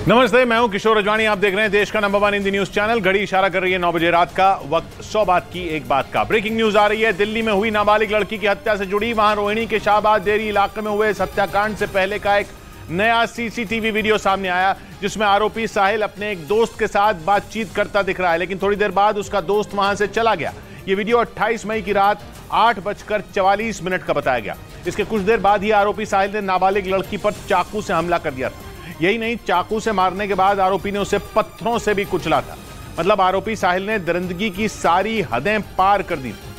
नमस्ते, मैं हूं किशोर रजवानी। आप देख रहे हैं देश का नंबर 1 हिंदी न्यूज चैनल। घड़ी इशारा कर रही है 9 बजे रात का। वक्त 100 बात की एक बात का। ब्रेकिंग न्यूज आ रही है। दिल्ली में हुई नाबालिग लड़की की हत्या से जुड़ी, वहां रोहिणी के शाहबाद देरी इलाके में हुए इस हत्याकांड से पहले का एक नया सीसीटीवी वीडियो सामने आया, जिसमें आरोपी साहिल अपने एक दोस्त के साथ बातचीत करता दिख रहा है, लेकिन थोड़ी देर बाद उसका दोस्त वहां से चला गया। यह वीडियो 28 मई की रात 8:44 का बताया गया। इसके कुछ देर बाद ही आरोपी साहिल ने नाबालिग लड़की पर चाकू से हमला कर दिया था। यही नहीं, चाकू से मारने के बाद आरोपी ने उसे पत्थरों से भी कुचला था। मतलब आरोपी साहिल ने दरिंदगी की सारी हदें पार कर दी थी।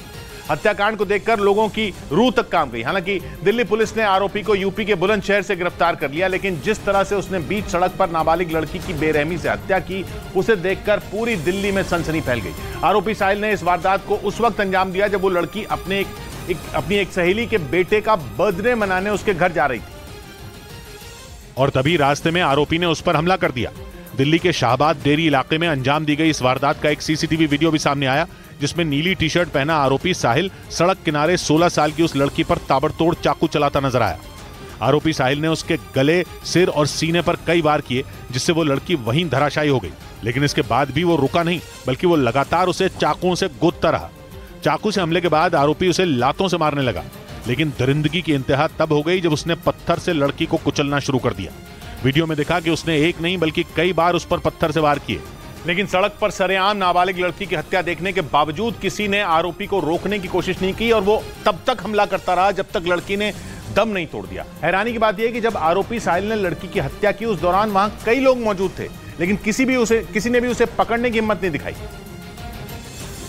हत्याकांड को देखकर लोगों की रूह तक कांप गई। हालांकि दिल्ली पुलिस ने आरोपी को यूपी के बुलंदशहर से गिरफ्तार कर लिया, लेकिन जिस तरह से उसने बीच सड़क पर नाबालिग लड़की की बेरहमी से हत्या की, उसे देखकर पूरी दिल्ली में सनसनी फैल गई। आरोपी साहिल ने इस वारदात को उस वक्त अंजाम दिया जब वो लड़की अपनी एक सहेली के बेटे का बर्थडे मनाने उसके घर जा रही थी, और तभी रास्ते में आरोपी ने उस पर हमला कर दिया। दिल्ली के शाहबाद देरी इलाके में अंजाम दी गई इस वारदात का एक सीसीटीवी वीडियो भी सामने आया, जिसमें नीली टी शर्ट पहना आरोपी साहिल सड़क किनारे 16 साल की उस लड़की पर ताबड़तोड़ चाकू चलाता नजर आया। आरोपी साहिल ने उसके गले, सिर और सीने पर कई वार किए, जिससे वो लड़की वहीं धराशायी हो गई। लेकिन इसके बाद भी वो रुका नहीं, बल्कि वो लगातार उसे चाकुओं से गोदता रहा। चाकू से हमले के बाद आरोपी उसे लातों से मारने लगा, लेकिन दरिंदगी की इंतहा तब हो गई जब उसने पत्थर से लड़की को कुचलना शुरू कर दिया। वीडियो में दिखा कि उसने एक नहीं बल्कि कई बार उस पर पत्थर से वार किए, लेकिन सड़क पर सरेआम नाबालिग लड़की की हत्या देखने के बावजूद किसी ने आरोपी को रोकने की कोशिश नहीं की, और वो तब तक हमला करता रहा जब तक लड़की ने दम नहीं तोड़ दिया। हैरानी की बात यह है कि जब आरोपी साहिल ने लड़की की हत्या की, उस दौरान वहां कई लोग मौजूद थे, लेकिन किसी ने भी उसे पकड़ने की हिम्मत नहीं दिखाई,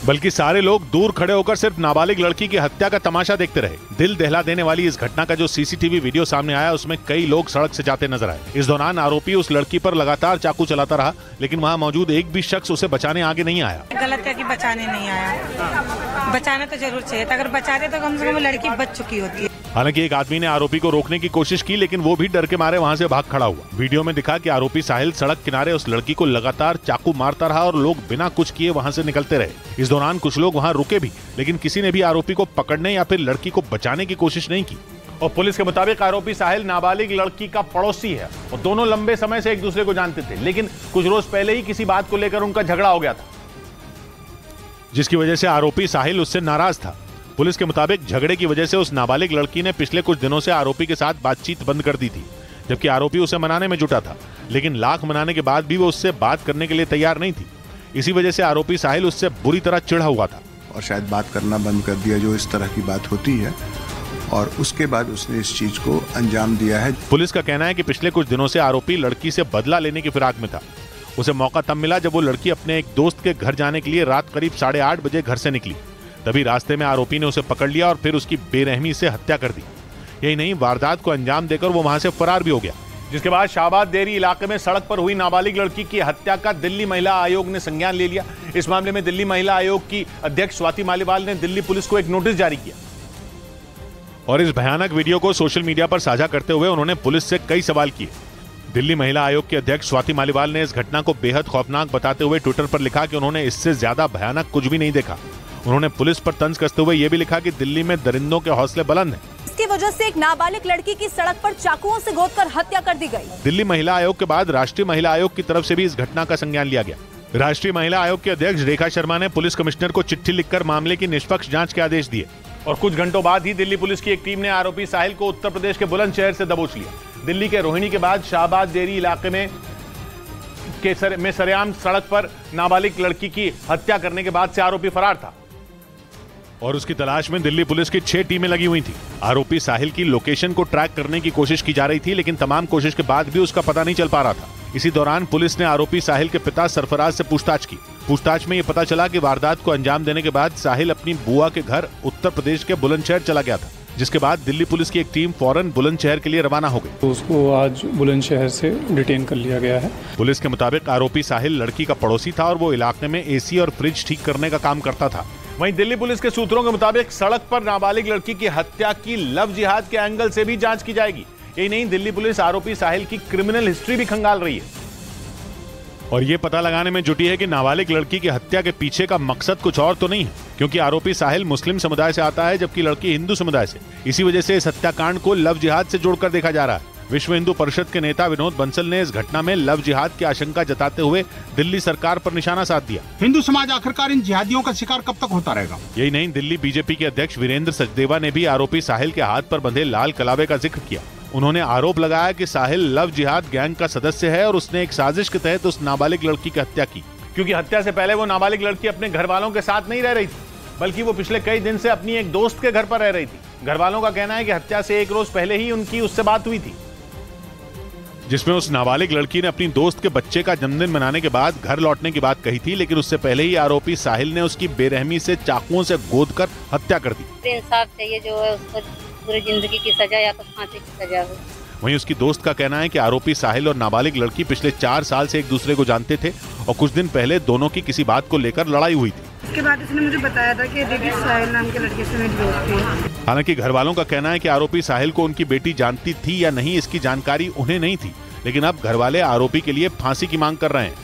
बल्कि सारे लोग दूर खड़े होकर सिर्फ नाबालिग लड़की की हत्या का तमाशा देखते रहे। दिल दहला देने वाली इस घटना का जो सीसीटीवी वीडियो सामने आया, उसमें कई लोग सड़क से जाते नजर आए। इस दौरान आरोपी उस लड़की पर लगातार चाकू चलाता रहा, लेकिन वहां मौजूद एक भी शख्स उसे बचाने आगे नहीं आया। गलत है कि बचाने नहीं आया। बचाना तो जरूर चाहिए, अगर बचाते तो कम से कम लड़की बच चुकी होती है। हालांकि एक आदमी ने आरोपी को रोकने की कोशिश की, लेकिन वो भी डर के मारे वहां से भाग खड़ा हुआ। वीडियो में दिखा कि आरोपी साहिल सड़क किनारे उस लड़की को लगातार चाकू मारता रहा और लोग बिना कुछ किए वहां से निकलते रहे। इस दौरान कुछ लोग वहां रुके भी, लेकिन किसी ने भी आरोपी को पकड़ने या फिर लड़की को बचाने की कोशिश नहीं की। और पुलिस के मुताबिक आरोपी साहिल नाबालिग लड़की का पड़ोसी है और दोनों लंबे समय से एक दूसरे को जानते थे, लेकिन कुछ रोज पहले ही किसी बात को लेकर उनका झगड़ा हो गया था, जिसकी वजह से आरोपी साहिल उससे नाराज था। पुलिस के मुताबिक झगड़े की वजह से उस नाबालिग लड़की ने पिछले कुछ दिनों से आरोपी के साथ बातचीत बंद कर दी थी, जबकि आरोपी उसे मनाने में जुटा था, लेकिन लाख मनाने के बाद भी वो उससे बात करने के लिए तैयार नहीं थी। इसी वजह से आरोपी साहिल उससे बुरी तरह चिढ़ा हुआ था और शायद बात करना बंद कर दिया, जो इस तरह की बात होती है, और उसके बाद उसने इस चीज को अंजाम दिया है। पुलिस का कहना है कि पिछले कुछ दिनों से आरोपी लड़की से बदला लेने की फिराक में था। उसे मौका तब मिला जब वो लड़की अपने एक दोस्त के घर जाने के लिए रात करीब 8:30 बजे घर से निकली। तभी रास्ते में आरोपी ने उसे पकड़ लिया और फिर उसकी बेरहमी से हत्या कर दी। यही नहीं, वारदात को अंजाम देकर वो वहां से फरार भी हो गया। जिसके बाद शाहबाद देरी इलाके में सड़क पर हुई नाबालिग लड़की की हत्या का दिल्ली महिला आयोग ने संज्ञान ले लिया। इस मामले में दिल्ली महिला आयोग की अध्यक्ष स्वाति मालीवाल ने दिल्ली पुलिस को एक नोटिस जारी किया, और इस भयानक वीडियो को सोशल मीडिया पर साझा करते हुए उन्होंने पुलिस से कई सवाल किए। दिल्ली महिला आयोग की अध्यक्ष स्वाति मालीवाल ने इस घटना को बेहद खौफनाक बताते हुए ट्विटर पर लिखा कि उन्होंने इससे ज्यादा भयानक कुछ भी नहीं देखा। उन्होंने पुलिस पर तंज कसते हुए यह भी लिखा कि दिल्ली में दरिंदों के हौसले बुलंद हैं। इसकी वजह से एक नाबालिग लड़की की सड़क पर चाकुओं से गोदकर हत्या कर दी गई। दिल्ली महिला आयोग के बाद राष्ट्रीय महिला आयोग की तरफ से भी इस घटना का संज्ञान लिया गया। राष्ट्रीय महिला आयोग के अध्यक्ष रेखा शर्मा ने पुलिस कमिश्नर को चिट्ठी लिखकर मामले की निष्पक्ष जांच के आदेश दिए, और कुछ घंटों बाद ही दिल्ली पुलिस की एक टीम ने आरोपी साहिल को उत्तर प्रदेश के बुलंदशहर से दबोच लिया। दिल्ली के रोहिणी के बाद शाहबाद देरी इलाके में सरेआम सड़क पर नाबालिग लड़की की हत्या करने के बाद से आरोपी फरार था, और उसकी तलाश में दिल्ली पुलिस की 6 टीमें लगी हुई थी। आरोपी साहिल की लोकेशन को ट्रैक करने की कोशिश की जा रही थी, लेकिन तमाम कोशिश के बाद भी उसका पता नहीं चल पा रहा था। इसी दौरान पुलिस ने आरोपी साहिल के पिता सरफराज से पूछताछ की। पूछताछ में यह पता चला कि वारदात को अंजाम देने के बाद साहिल अपनी बुआ के घर उत्तर प्रदेश के बुलंदशहर चला गया था, जिसके बाद दिल्ली पुलिस की एक टीम फौरन बुलंदशहर के लिए रवाना हो गई। तो उसको आज बुलंदशहर से डिटेन कर लिया गया है। पुलिस के मुताबिक आरोपी साहिल लड़की का पड़ोसी था और वो इलाके में एसी और फ्रिज ठीक करने का काम करता था। वहीं दिल्ली पुलिस के सूत्रों के मुताबिक सड़क पर नाबालिग लड़की की हत्या की लव जिहाद के एंगल से भी जांच की जाएगी। यही नहीं, दिल्ली पुलिस आरोपी साहिल की क्रिमिनल हिस्ट्री भी खंगाल रही है, और ये पता लगाने में जुटी है कि नाबालिग लड़की की हत्या के पीछे का मकसद कुछ और तो नहीं है, क्योंकि आरोपी साहिल मुस्लिम समुदाय से आता है जबकि लड़की हिंदू समुदाय से। इसी वजह से इस हत्याकांड को लव जिहाद से जोड़कर देखा जा रहा है। विश्व हिंदू परिषद के नेता विनोद बंसल ने इस घटना में लव जिहाद की आशंका जताते हुए दिल्ली सरकार पर निशाना साध दिया। हिंदू समाज आखिरकार इन जिहादियों का शिकार कब तक होता रहेगा? यही नहीं, दिल्ली बीजेपी के अध्यक्ष वीरेंद्र सचदेवा ने भी आरोपी साहिल के हाथ पर बंधे लाल कलावे का जिक्र किया। उन्होंने आरोप लगाया कि साहिल लव जिहाद गैंग का सदस्य है और उसने एक साजिश के तहत उस नाबालिग लड़की की हत्या की, क्योंकि हत्या से पहले वो नाबालिग लड़की अपने घर वालों के साथ नहीं रह रही थी, बल्कि वो पिछले कई दिन से अपनी एक दोस्त के घर पर रह रही थी। घर वालों का कहना है कि हत्या से एक रोज पहले ही उनकी उससे बात हुई थी, जिसमें उस नाबालिग लड़की ने अपनी दोस्त के बच्चे का जन्मदिन मनाने के बाद घर लौटने की बात कही थी, लेकिन उससे पहले ही आरोपी साहिल ने उसकी बेरहमी से चाकुओं से गोदकर हत्या कर दी। इंसाफ चाहिए, जो है उसको पूरी जिंदगी की सजा या तो फांसी की सजा हो। वहीं उसकी दोस्त का कहना है कि आरोपी साहिल और नाबालिग लड़की पिछले 4 साल से एक दूसरे को जानते थे और कुछ दिन पहले दोनों की किसी बात को लेकर लड़ाई हुई थी। उसके बाद उसने मुझे बताया था कि दीदी साहिल नाम के लड़के से मेरी दोस्ती है। हालांकि घर वालों का कहना है कि आरोपी साहिल को उनकी बेटी जानती थी या नहीं इसकी जानकारी उन्हें नहीं थी, लेकिन अब घर वाले आरोपी के लिए फांसी की मांग कर रहे हैं।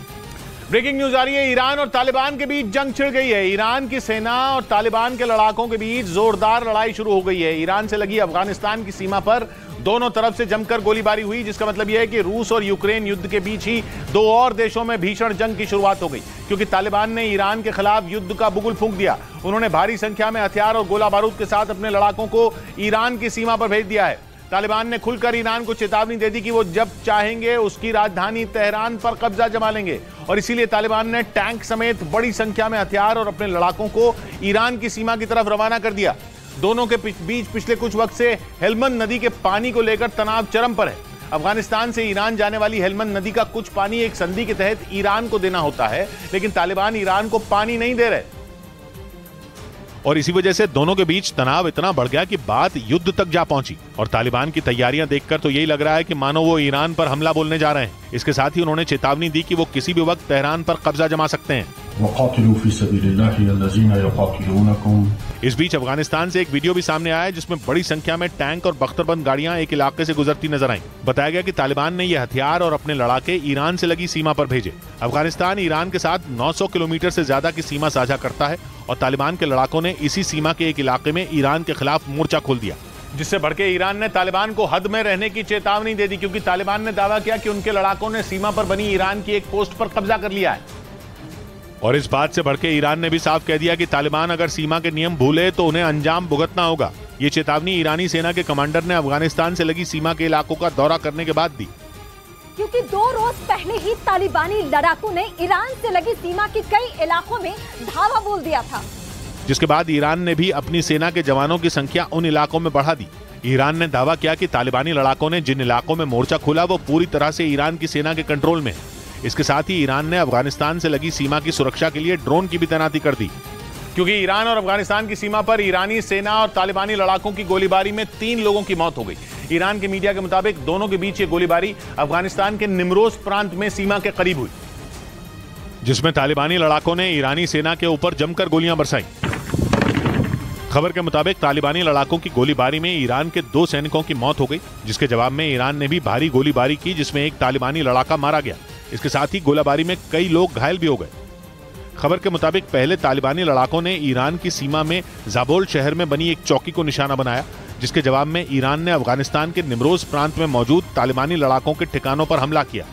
ब्रेकिंग न्यूज आ रही है, ईरान और तालिबान के बीच जंग छिड़ गई है। ईरान की सेना और तालिबान के लड़ाकों के बीच जोरदार लड़ाई शुरू हो गई है। ईरान से लगी अफगानिस्तान की सीमा पर दोनों तरफ से जमकर गोलीबारी हुई, जिसका मतलब यह है कि रूस और यूक्रेन युद्ध के बीच ही 2 और देशों में भीषण जंग की शुरुआत हो गई, क्योंकि तालिबान ने ईरान के खिलाफ युद्ध का बुगुल फूंक दिया। उन्होंने भारी संख्या में हथियार और गोला बारूद के साथ अपने लड़ाकों को ईरान की सीमा पर भेज दिया है। तालिबान ने खुलकर ईरान को चेतावनी दे दी कि वो जब चाहेंगे उसकी राजधानी तेहरान पर कब्जा जमा लेंगे, और इसीलिए तालिबान ने टैंक समेत बड़ी संख्या में हथियार और अपने लड़ाकों को ईरान की सीमा की तरफ रवाना कर दिया। दोनों के बीच पिछले कुछ वक्त से हेलमंद नदी के पानी को लेकर तनाव चरम पर है। अफगानिस्तान से ईरान जाने वाली हेलमंद नदी का कुछ पानी एक संधि के तहत ईरान को देना होता है, लेकिन तालिबान ईरान को पानी नहीं दे रहे, और इसी वजह से दोनों के बीच तनाव इतना बढ़ गया कि बात युद्ध तक जा पहुंची। और तालिबान की तैयारियां देखकर तो यही लग रहा है कि मानो वो ईरान पर हमला बोलने जा रहे हैं। इसके साथ ही उन्होंने चेतावनी दी कि वो किसी भी वक्त तेहरान पर कब्जा जमा सकते हैं। इस बीच अफगानिस्तान से एक वीडियो भी सामने आया है, जिसमें बड़ी संख्या में टैंक और बख्तरबंद गाड़ियां एक इलाके से गुजरती नजर आईं। बताया गया कि तालिबान ने यह हथियार और अपने लड़ाके ईरान से लगी सीमा पर भेजे। अफगानिस्तान ईरान के साथ 900 किलोमीटर से ज्यादा की सीमा साझा करता है, और तालिबान के लड़ाकों ने इसी सीमा के एक इलाके में ईरान के खिलाफ मोर्चा खोल दिया, जिससे भड़के ईरान ने तालिबान को हद में रहने की चेतावनी दे दी, क्योंकि तालिबान ने दावा किया कि उनके लड़ाकों ने सीमा पर बनी ईरान की एक पोस्ट पर कब्जा कर लिया है। और इस बात से भड़के ईरान ने भी साफ कह दिया कि तालिबान अगर सीमा के नियम भूले तो उन्हें अंजाम भुगतना होगा। ये चेतावनी ईरानी सेना के कमांडर ने अफगानिस्तान से लगी सीमा के इलाकों का दौरा करने के बाद दी, क्योंकि 2 रोज पहले ही तालिबानी लड़ाकों ने ईरान से लगी सीमा के कई इलाकों में धावा बोल दिया था, जिसके बाद ईरान ने भी अपनी सेना के जवानों की संख्या उन इलाकों में बढ़ा दी। ईरान ने दावा किया कि तालिबानी लड़ाकों ने जिन इलाकों में मोर्चा खोला वो पूरी तरह से ईरान की सेना के कंट्रोल में है। इसके साथ ही ईरान ने अफगानिस्तान से लगी सीमा की सुरक्षा के लिए ड्रोन की भी तैनाती कर दी, क्योंकि ईरान और अफगानिस्तान की सीमा पर ईरानी सेना और तालिबानी लड़ाकों की गोलीबारी में 3 लोगों की मौत हो गई। ईरान के मीडिया के मुताबिक दोनों के बीच ये गोलीबारी अफगानिस्तान के निमरोज प्रांत में सीमा के करीब हुई, जिसमें तालिबानी लड़ाकों ने ईरानी सेना के ऊपर जमकर गोलियां बरसाई। खबर के मुताबिक तालिबानी लड़ाकों की गोलीबारी में ईरान के 2 सैनिकों की मौत हो गई, जिसके जवाब में ईरान ने भी भारी गोलीबारी की, जिसमें एक तालिबानी लड़ाका मारा गया। इसके साथ ही गोलीबारी में कई लोग घायल भी हो गए। खबर के मुताबिक पहले तालिबानी लड़ाकों ने ईरान की सीमा में जाबोल शहर में बनी एक चौकी को निशाना बनाया, जिसके जवाब में ईरान ने अफगानिस्तान के निमरोज प्रांत में मौजूद तालिबानी लड़ाकों के ठिकानों पर हमला किया।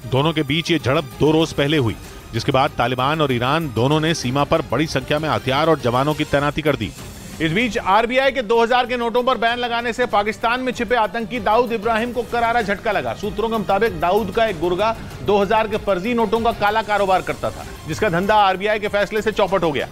दोनों के बीच ये झड़प 2 रोज पहले हुई, जिसके बाद तालिबान और ईरान दोनों ने सीमा पर बड़ी संख्या में हथियार और जवानों की तैनाती कर दी। इस बीच आरबीआई के 2000 के नोटों पर बैन लगाने से पाकिस्तान में छिपे आतंकी दाऊद इब्राहिम को करारा झटका लगा। सूत्रों के मुताबिक दाऊद का एक गुर्गा 2000 के फर्जी नोटों का काला कारोबार करता था, जिसका धंधा आरबीआई के फैसले से चौपट हो गया,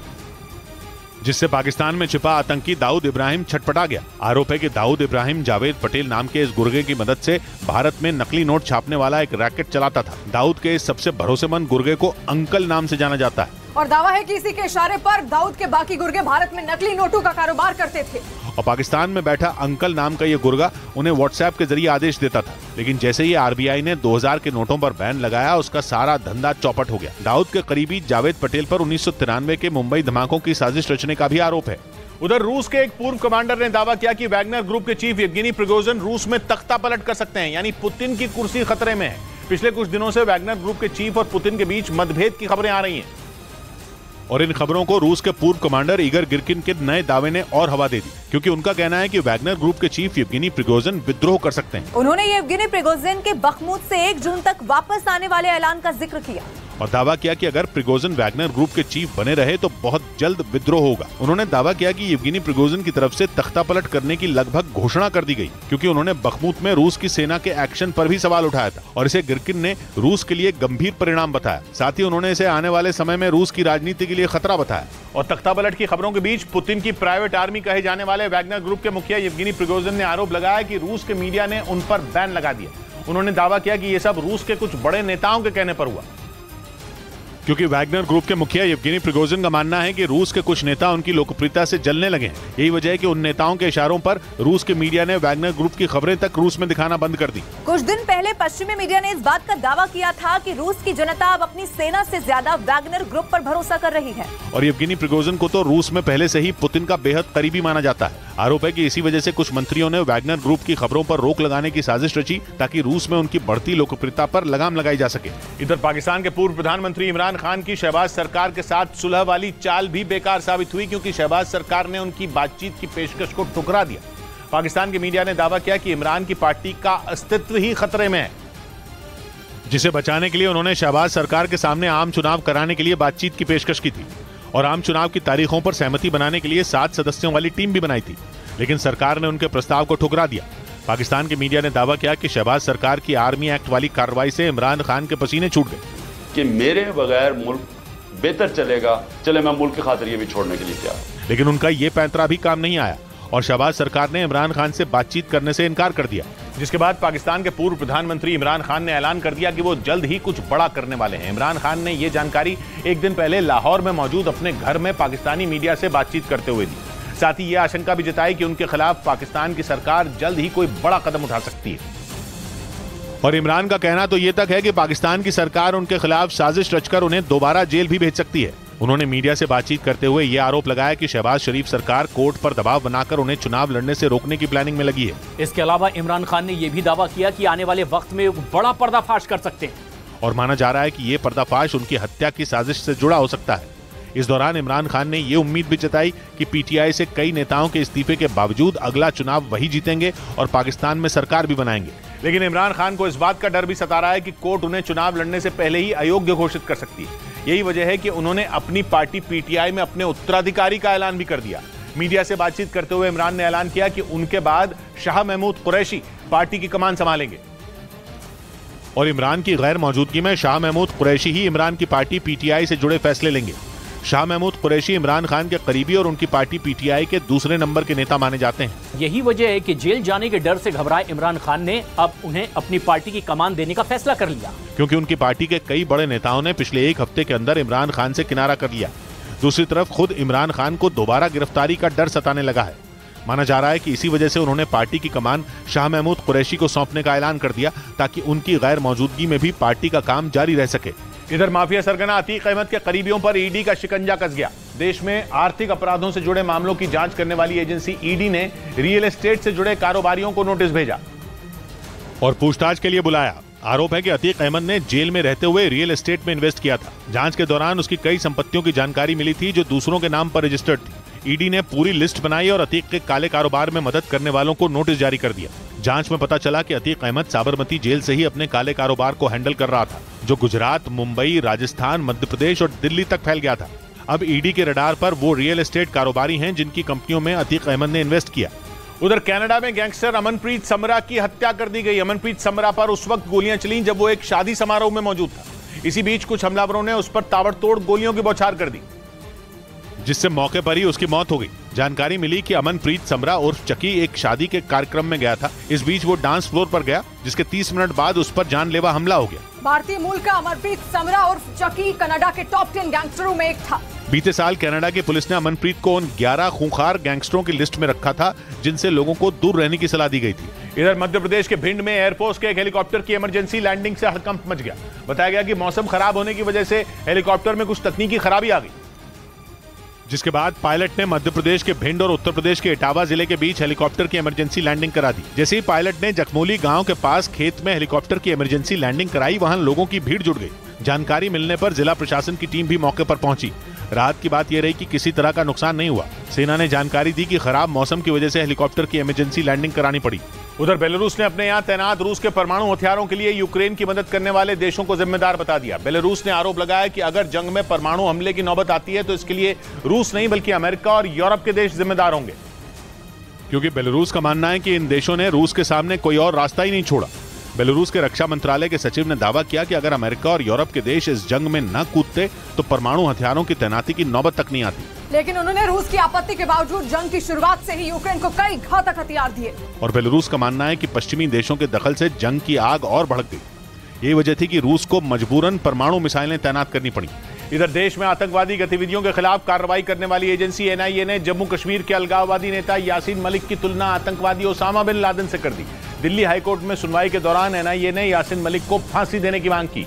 जिससे पाकिस्तान में छिपा आतंकी दाऊद इब्राहिम छटपटा गया। आरोप है कि दाऊद इब्राहिम जावेद पटेल नाम के इस गुर्गे की मदद से भारत में नकली नोट छापने वाला एक रैकेट चलाता था। दाऊद के इस सबसे भरोसेमंद गुर्गे को अंकल नाम से जाना जाता है, और दावा है कि इसी के इशारे पर दाऊद के बाकी गुर्गे भारत में नकली नोटों का कारोबार करते थे। और पाकिस्तान में बैठा अंकल नाम का ये गुर्गा उन्हें व्हाट्सएप के जरिए आदेश देता था, लेकिन जैसे ही आरबीआई ने 2000 के नोटों पर बैन लगाया, उसका सारा धंधा चौपट हो गया। दाऊद के करीबी जावेद पटेल पर 1993 के मुंबई धमाकों की साजिश रचने का भी आरोप है। उधर रूस के एक पूर्व कमांडर ने दावा किया कि वैगनर ग्रुप के चीफ येवगेनी प्रिगोजिन रूस में तख्ता पलट कर सकते हैं, यानी पुतिन की कुर्सी खतरे में है। पिछले कुछ दिनों से वैगनर ग्रुप के चीफ और पुतिन के बीच मतभेद की खबरें आ रही हैं। और इन खबरों को रूस के पूर्व कमांडर इगर गिरकिन के नए दावे ने और हवा दे दी, क्योंकि उनका कहना है कि वैगनर ग्रुप के चीफ येवगेनी प्रिगोजिन विद्रोह कर सकते हैं। उन्होंने येवगेनी प्रिगोजिन के बखमुत से 1 जून तक वापस आने वाले ऐलान का जिक्र किया और दावा किया कि अगर प्रिगोजिन वैगनर ग्रुप के चीफ बने रहे तो बहुत जल्द विद्रोह होगा। उन्होंने दावा किया कि येवगेनी प्रिगोजिन की तरफ से तख्तापलट करने की लगभग घोषणा कर दी गई, क्योंकि उन्होंने बखमुत में रूस की सेना के एक्शन पर भी सवाल उठाया था और इसे गिरकिन ने रूस के लिए गंभीर परिणाम बताया। साथ ही उन्होंने इसे आने वाले समय में रूस की राजनीति के लिए खतरा बताया। और तख्तापलट की खबरों के बीच पुतिन की प्राइवेट आर्मी कहे जाने वाले वैगनर ग्रुप के मुखिया येवगेनी प्रिगोजिन ने आरोप लगाया कि रूस के मीडिया ने उन पर बैन लगा दिया। उन्होंने दावा किया कि ये सब रूस के कुछ बड़े नेताओं के कहने पर हुआ, क्योंकि वैगनर ग्रुप के मुखिया येवगेनी प्रिगोजिन का मानना है कि रूस के कुछ नेता उनकी लोकप्रियता से जलने लगे हैं। यही वजह है कि उन नेताओं के इशारों पर रूस के मीडिया ने वैगनर ग्रुप की खबरें तक रूस में दिखाना बंद कर दी। कुछ दिन पहले पश्चिमी मीडिया ने इस बात का दावा किया था कि रूस की जनता अब अपनी सेना से ज्यादा वैगनर ग्रुप पर भरोसा कर रही है। और येवगेनी प्रिगोजिन को तो रूस में पहले से ही पुतिन का बेहद करीबी माना जाता है। आरोप है कि इसी वजह से कुछ मंत्रियों ने वैगनर ग्रुप की खबरों पर रोक लगाने की साजिश रची, ताकि रूस में उनकी बढ़ती लोकप्रियता पर लगाम लगाई जा सके। इधर पाकिस्तान के पूर्व प्रधानमंत्री इमरान खान की शहबाज सरकार के साथ सुलह वाली चाल भी बेकार साबित हुई, क्योंकि शहबाज सरकार ने उनकी बातचीत की पेशकश को ठुकरा दिया। पाकिस्तान के मीडिया ने दावा किया कि इमरान की पार्टी का अस्तित्व ही खतरे में है, जिसे बचाने के लिए उन्होंने शहबाज सरकार के सामने आम चुनाव कराने के लिए बातचीत की पेशकश की थी और आम चुनाव की तारीखों पर सहमति बनाने के लिए 7 सदस्यों वाली टीम भी बनाई थी, लेकिन सरकार ने उनके प्रस्ताव को ठुकरा दिया। पाकिस्तान के मीडिया ने दावा किया कि शहबाज सरकार की आर्मी एक्ट वाली कार्रवाई से इमरान खान के पसीने छूट गए कि मेरे बगैर मुल्क बेहतर चलेगा, चले मैं मुल्क की खातिर ये भी छोड़ने के लिए तैयार। लेकिन उनका ये पैंतरा भी काम नहीं आया और शहबाज सरकार ने इमरान खान से बातचीत करने से इनकार कर दिया, जिसके बाद पाकिस्तान के पूर्व प्रधानमंत्री इमरान खान ने ऐलान कर दिया कि वो जल्द ही कुछ बड़ा करने वाले हैं। इमरान खान ने ये जानकारी एक दिन पहले लाहौर में मौजूद अपने घर में पाकिस्तानी मीडिया से बातचीत करते हुए दी। साथ ही ये आशंका भी जताई कि उनके खिलाफ पाकिस्तान की सरकार जल्द ही कोई बड़ा कदम उठा सकती है। और इमरान का कहना तो ये तक है कि पाकिस्तान की सरकार उनके खिलाफ साजिश रचकर उन्हें दोबारा जेल भी भेज सकती है। उन्होंने मीडिया से बातचीत करते हुए ये आरोप लगाया कि शहबाज शरीफ सरकार कोर्ट पर दबाव बनाकर उन्हें चुनाव लड़ने से रोकने की प्लानिंग में लगी है। इसके अलावा इमरान खान ने यह भी दावा किया कि आने वाले वक्त में बड़ा पर्दाफाश कर सकते हैं और माना जा रहा है कि ये पर्दाफाश उनकी हत्या की साजिश से जुड़ा हो सकता है। इस दौरान इमरान खान ने ये उम्मीद भी जताई कि पीटीआई से कई नेताओं के इस्तीफे के बावजूद अगला चुनाव वही जीतेंगे और पाकिस्तान में सरकार भी बनाएंगे। लेकिन इमरान खान को इस बात का डर भी सता रहा है कि कोर्ट उन्हें चुनाव लड़ने से पहले ही अयोग्य घोषित कर सकती है। यही वजह है कि उन्होंने अपनी पार्टी पीटीआई में अपने उत्तराधिकारी का ऐलान भी कर दिया। मीडिया से बातचीत करते हुए इमरान ने ऐलान किया कि उनके बाद शाह महमूद कुरैशी पार्टी की कमान संभालेंगे और इमरान की गैर मौजूदगी में शाह महमूद कुरैशी ही इमरान की पार्टी पीटीआई से जुड़े फैसले लेंगे। शाह महमूद कुरैशी इमरान खान के करीबी और उनकी पार्टी पीटीआई के दूसरे नंबर के नेता माने जाते हैं। यही वजह है कि जेल जाने के डर से घबराए इमरान खान ने अब उन्हें अपनी पार्टी की कमान देने का फैसला कर लिया, क्योंकि उनकी पार्टी के कई बड़े नेताओं ने पिछले एक हफ्ते के अंदर इमरान खान से किनारा कर लिया। दूसरी तरफ खुद इमरान खान को दोबारा गिरफ्तारी का डर सताने लगा है। माना जा रहा है कि इसी वजह से उन्होंने पार्टी की कमान शाह महमूद कुरैशी को सौंपने का ऐलान कर दिया, ताकि उनकी गैर मौजूदगी में भी पार्टी का काम जारी रह सके। इधर माफिया सरगना अतीक अहमद के करीबियों पर ईडी का शिकंजा कस गया। देश में आर्थिक अपराधों से जुड़े मामलों की जांच करने वाली एजेंसी ईडी ने रियल एस्टेट से जुड़े कारोबारियों को नोटिस भेजा और पूछताछ के लिए बुलाया। आरोप है कि अतीक अहमद ने जेल में रहते हुए रियल एस्टेट में इन्वेस्ट किया था। जांच के दौरान उसकी कई संपत्तियों की जानकारी मिली थी जो दूसरों के नाम पर रजिस्टर्ड थी। ईडी ने पूरी लिस्ट बनाई और अतीक के काले कारोबार में मदद करने वालों को नोटिस जारी कर दिया। जांच में पता चला कि अतीक अहमद साबरमती जेल से ही अपने काले कारोबार को हैंडल कर रहा था, जो गुजरात, मुंबई, राजस्थान, मध्य प्रदेश और दिल्ली तक फैल गया था। अब ईडी के रडार पर वो रियल एस्टेट कारोबारी हैं जिनकी कंपनियों में अतीक अहमद ने इन्वेस्ट किया। उधर कनाडा में गैंगस्टर अमनप्रीत समरा की हत्या कर दी गई। अमनप्रीत समरा पर उस वक्त गोलियां चली जब वो एक शादी समारोह में मौजूद था। इसी बीच कुछ हमलावरों ने उस पर ताबड़तोड़ गोलियों की बौछार कर दी, जिससे मौके पर ही उसकी मौत हो गई। जानकारी मिली कि अमनप्रीत समरा उर्फ चकी एक शादी के कार्यक्रम में गया था। इस बीच वो डांस फ्लोर पर गया, जिसके 30 मिनट बाद उस पर जानलेवा हमला हो गया। भारतीय मूल का अमनप्रीत समरा उर्फ चकी कनाडा के टॉप 10 गैंगस्टरों में एक था। बीते साल कनाडा की पुलिस ने अमनप्रीत को उन 11 खूंखार गैंगस्टरों की लिस्ट में रखा था जिनसे लोगों को दूर रहने की सलाह दी गई थी। इधर मध्य प्रदेश के भिंड में एयरफोर्स के एक हेलीकॉप्टर की इमरजेंसी लैंडिंग से हड़कंप मच गया। बताया गया कि मौसम खराब होने की वजह से हेलीकॉप्टर में कुछ तकनीकी खराबी आ गई, जिसके बाद पायलट ने मध्य प्रदेश के भिंड और उत्तर प्रदेश के इटावा जिले के बीच हेलीकॉप्टर की इमरजेंसी लैंडिंग करा दी। जैसे ही पायलट ने जखमोली गांव के पास खेत में हेलीकॉप्टर की इमरजेंसी लैंडिंग कराई, वहां लोगों की भीड़ जुट गई। जानकारी मिलने पर जिला प्रशासन की टीम भी मौके पर पहुंची। राहत की बात यह रही कि किसी तरह का नुकसान नहीं हुआ। सेना ने जानकारी दी कि खराब मौसम की वजह से हेलीकॉप्टर की इमरजेंसी लैंडिंग करानी पड़ी। उधर बेलारूस ने अपने यहां तैनात रूस के परमाणु हथियारों के लिए यूक्रेन की मदद करने वाले देशों को जिम्मेदार बता दिया। बेलारूस ने आरोप लगाया कि अगर जंग में परमाणु हमले की नौबत आती है तो इसके लिए रूस नहीं बल्कि अमेरिका और यूरोप के देश जिम्मेदार होंगे, क्योंकि बेलारूस का मानना है कि इन देशों ने रूस के सामने कोई और रास्ता ही नहीं छोड़ा। बेलारूस के रक्षा मंत्रालय के सचिव ने दावा किया कि अगर अमेरिका और यूरोप के देश इस जंग में न कूदते तो परमाणु हथियारों की तैनाती की नौबत तक नहीं आती। लेकिन उन्होंने रूस की आपत्ति के बावजूद जंग की शुरुआत से ही यूक्रेन को कई घातक हथियार दिए। और बेलारूस का मानना है कि पश्चिमी देशों के दखल से जंग की आग और भड़क गई। यही वजह थी कि रूस को मजबूरन परमाणु मिसाइलें तैनात करनी पड़ी। इधर देश में आतंकवादी गतिविधियों के खिलाफ कार्रवाई करने वाली एजेंसी एनआईए ने जम्मू कश्मीर के अलगाववादी नेता यासीन मलिक की तुलना आतंकवादी ओसामा बिन लादेन से कर दी। दिल्ली हाईकोर्ट में सुनवाई के दौरान एनआईए ने यासीन मलिक को फांसी देने की मांग की,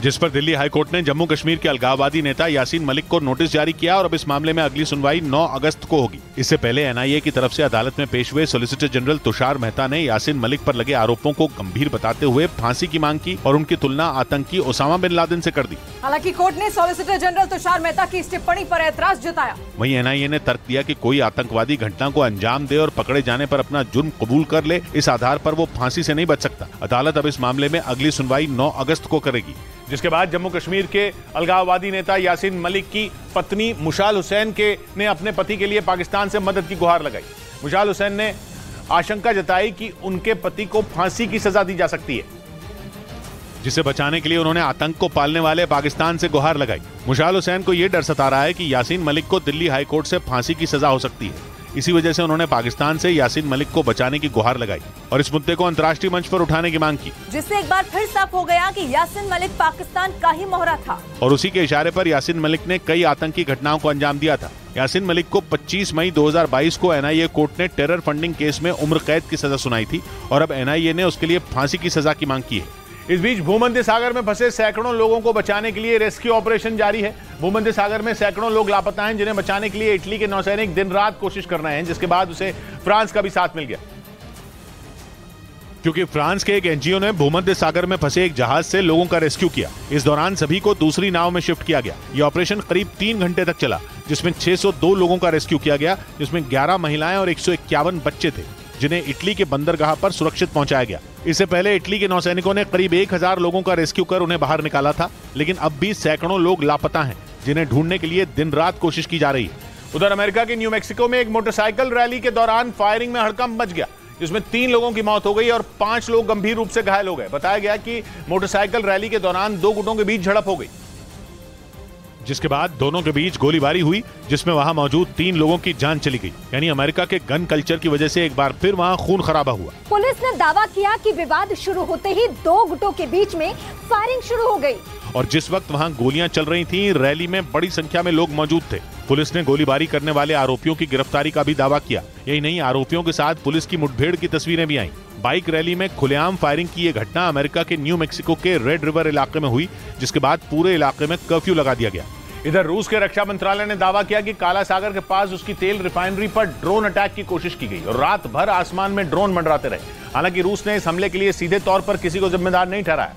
जिस पर दिल्ली हाईकोर्ट ने जम्मू कश्मीर के अलगाववादी नेता यासीन मलिक को नोटिस जारी किया और अब इस मामले में अगली सुनवाई 9 अगस्त को होगी। इससे पहले एनआईए की तरफ से अदालत में पेश हुए सॉलिसिटर जनरल तुषार मेहता ने यासीन मलिक पर लगे आरोपों को गंभीर बताते हुए फांसी की मांग की और उनकी तुलना आतंकी ओसामा बिन लादेन से कर दी। हालांकि कोर्ट ने सॉलिसिटर जनरल तुषार मेहता की इस टिप्पणी पर ऐतराज जताया। वहीं एनआईए ने तर्क दिया कि कोई आतंकवादी घटना को अंजाम दे और पकड़े जाने पर अपना जुर्म कबूल कर ले, इस आधार पर वो फांसी से नहीं बच सकता। अदालत अब इस मामले में अगली सुनवाई 9 अगस्त को करेगी, जिसके बाद जम्मू कश्मीर के अलगाववादी नेता यासीन मलिक की पत्नी मुशाल हुसैन ने अपने पति के लिए पाकिस्तान से मदद की गुहार लगाई। मुशाल हुसैन ने आशंका जताई कि उनके पति को फांसी की सजा दी जा सकती है, जिसे बचाने के लिए उन्होंने आतंक को पालने वाले पाकिस्तान से गुहार लगाई। मुशाल हुसैन को यह डर सता रहा है कि यासीन मलिक को दिल्ली हाईकोर्ट से फांसी की सजा हो सकती है। इसी वजह से उन्होंने पाकिस्तान से यासीन मलिक को बचाने की गुहार लगाई और इस मुद्दे को अंतर्राष्ट्रीय मंच पर उठाने की मांग की, जिससे एक बार फिर साफ हो गया कि यासीन मलिक पाकिस्तान का ही मोहरा था और उसी के इशारे पर यासीन मलिक ने कई आतंकी घटनाओं को अंजाम दिया था। यासीन मलिक को 25 मई 2022 को एनआईए कोर्ट ने टेरर फंडिंग केस में उम्र कैद की सजा सुनाई थी और अब एनआईए ने उसके लिए फांसी की सजा की मांग की है। इस बीच भूमध्य सागर में फंसे सैकड़ों लोगों को बचाने के लिए रेस्क्यू ऑपरेशन जारी है। भूमध्य सागर में सैकड़ों लोग लापता हैं, जिन्हें बचाने के लिए इटली के नौसैनिक दिन रात कोशिश कर रहे हैं, जिसके बाद उसे फ्रांस का भी साथ मिल गया, क्योंकि फ्रांस के एक एनजीओ ने भूमध्य सागर में फंसे एक जहाज से लोगों का रेस्क्यू किया। इस दौरान सभी को दूसरी नाव में शिफ्ट किया गया। यह ऑपरेशन करीब 3 घंटे तक चला, जिसमें 602 लोगों का रेस्क्यू किया गया, जिसमें 11 महिलाएं और 151 बच्चे थे, जिन्हें इटली के बंदरगाह पर सुरक्षित पहुंचाया गया। इससे पहले इटली के नौसैनिकों ने करीब 1000 लोगों का रेस्क्यू कर उन्हें बाहर निकाला था, लेकिन अब भी सैकड़ों लोग लापता हैं, जिन्हें ढूंढने के लिए दिन रात कोशिश की जा रही है। उधर अमेरिका के न्यू मैक्सिको में एक मोटरसाइकिल रैली के दौरान फायरिंग में हड़कंप मच गया, जिसमें 3 लोगों की मौत हो गई और 5 लोग गंभीर रूप से घायल हो गए। बताया गया कि मोटरसाइकिल रैली के दौरान 2 गुटों के बीच झड़प हो गई, जिसके बाद दोनों के बीच गोलीबारी हुई, जिसमें वहां मौजूद 3 लोगों की जान चली गई। यानी अमेरिका के गन कल्चर की वजह से एक बार फिर वहां खून खराबा हुआ। पुलिस ने दावा किया कि विवाद शुरू होते ही 2 गुटों के बीच में फायरिंग शुरू हो गई और जिस वक्त वहां गोलियां चल रही थीं, रैली में बड़ी संख्या में लोग मौजूद थे। पुलिस ने गोलीबारी करने वाले आरोपियों की गिरफ्तारी का भी दावा किया। यही नहीं, आरोपियों के साथ पुलिस की मुठभेड़ की तस्वीरें भी आईं। बाइक रैली में खुलेआम फायरिंग की यह घटना अमेरिका के न्यू मैक्सिको के रेड रिवर इलाके में हुई, जिसके बाद पूरे इलाके में कर्फ्यू लगा दिया गया। इधर रूस के रक्षा मंत्रालय ने दावा किया कि काला सागर के पास उसकी तेल रिफाइनरी पर ड्रोन अटैक की कोशिश की गई और रात भर आसमान में ड्रोन मंडराते रहे। हालांकि रूस ने इस हमले के लिए सीधे तौर पर किसी को जिम्मेदार नहीं ठहराया,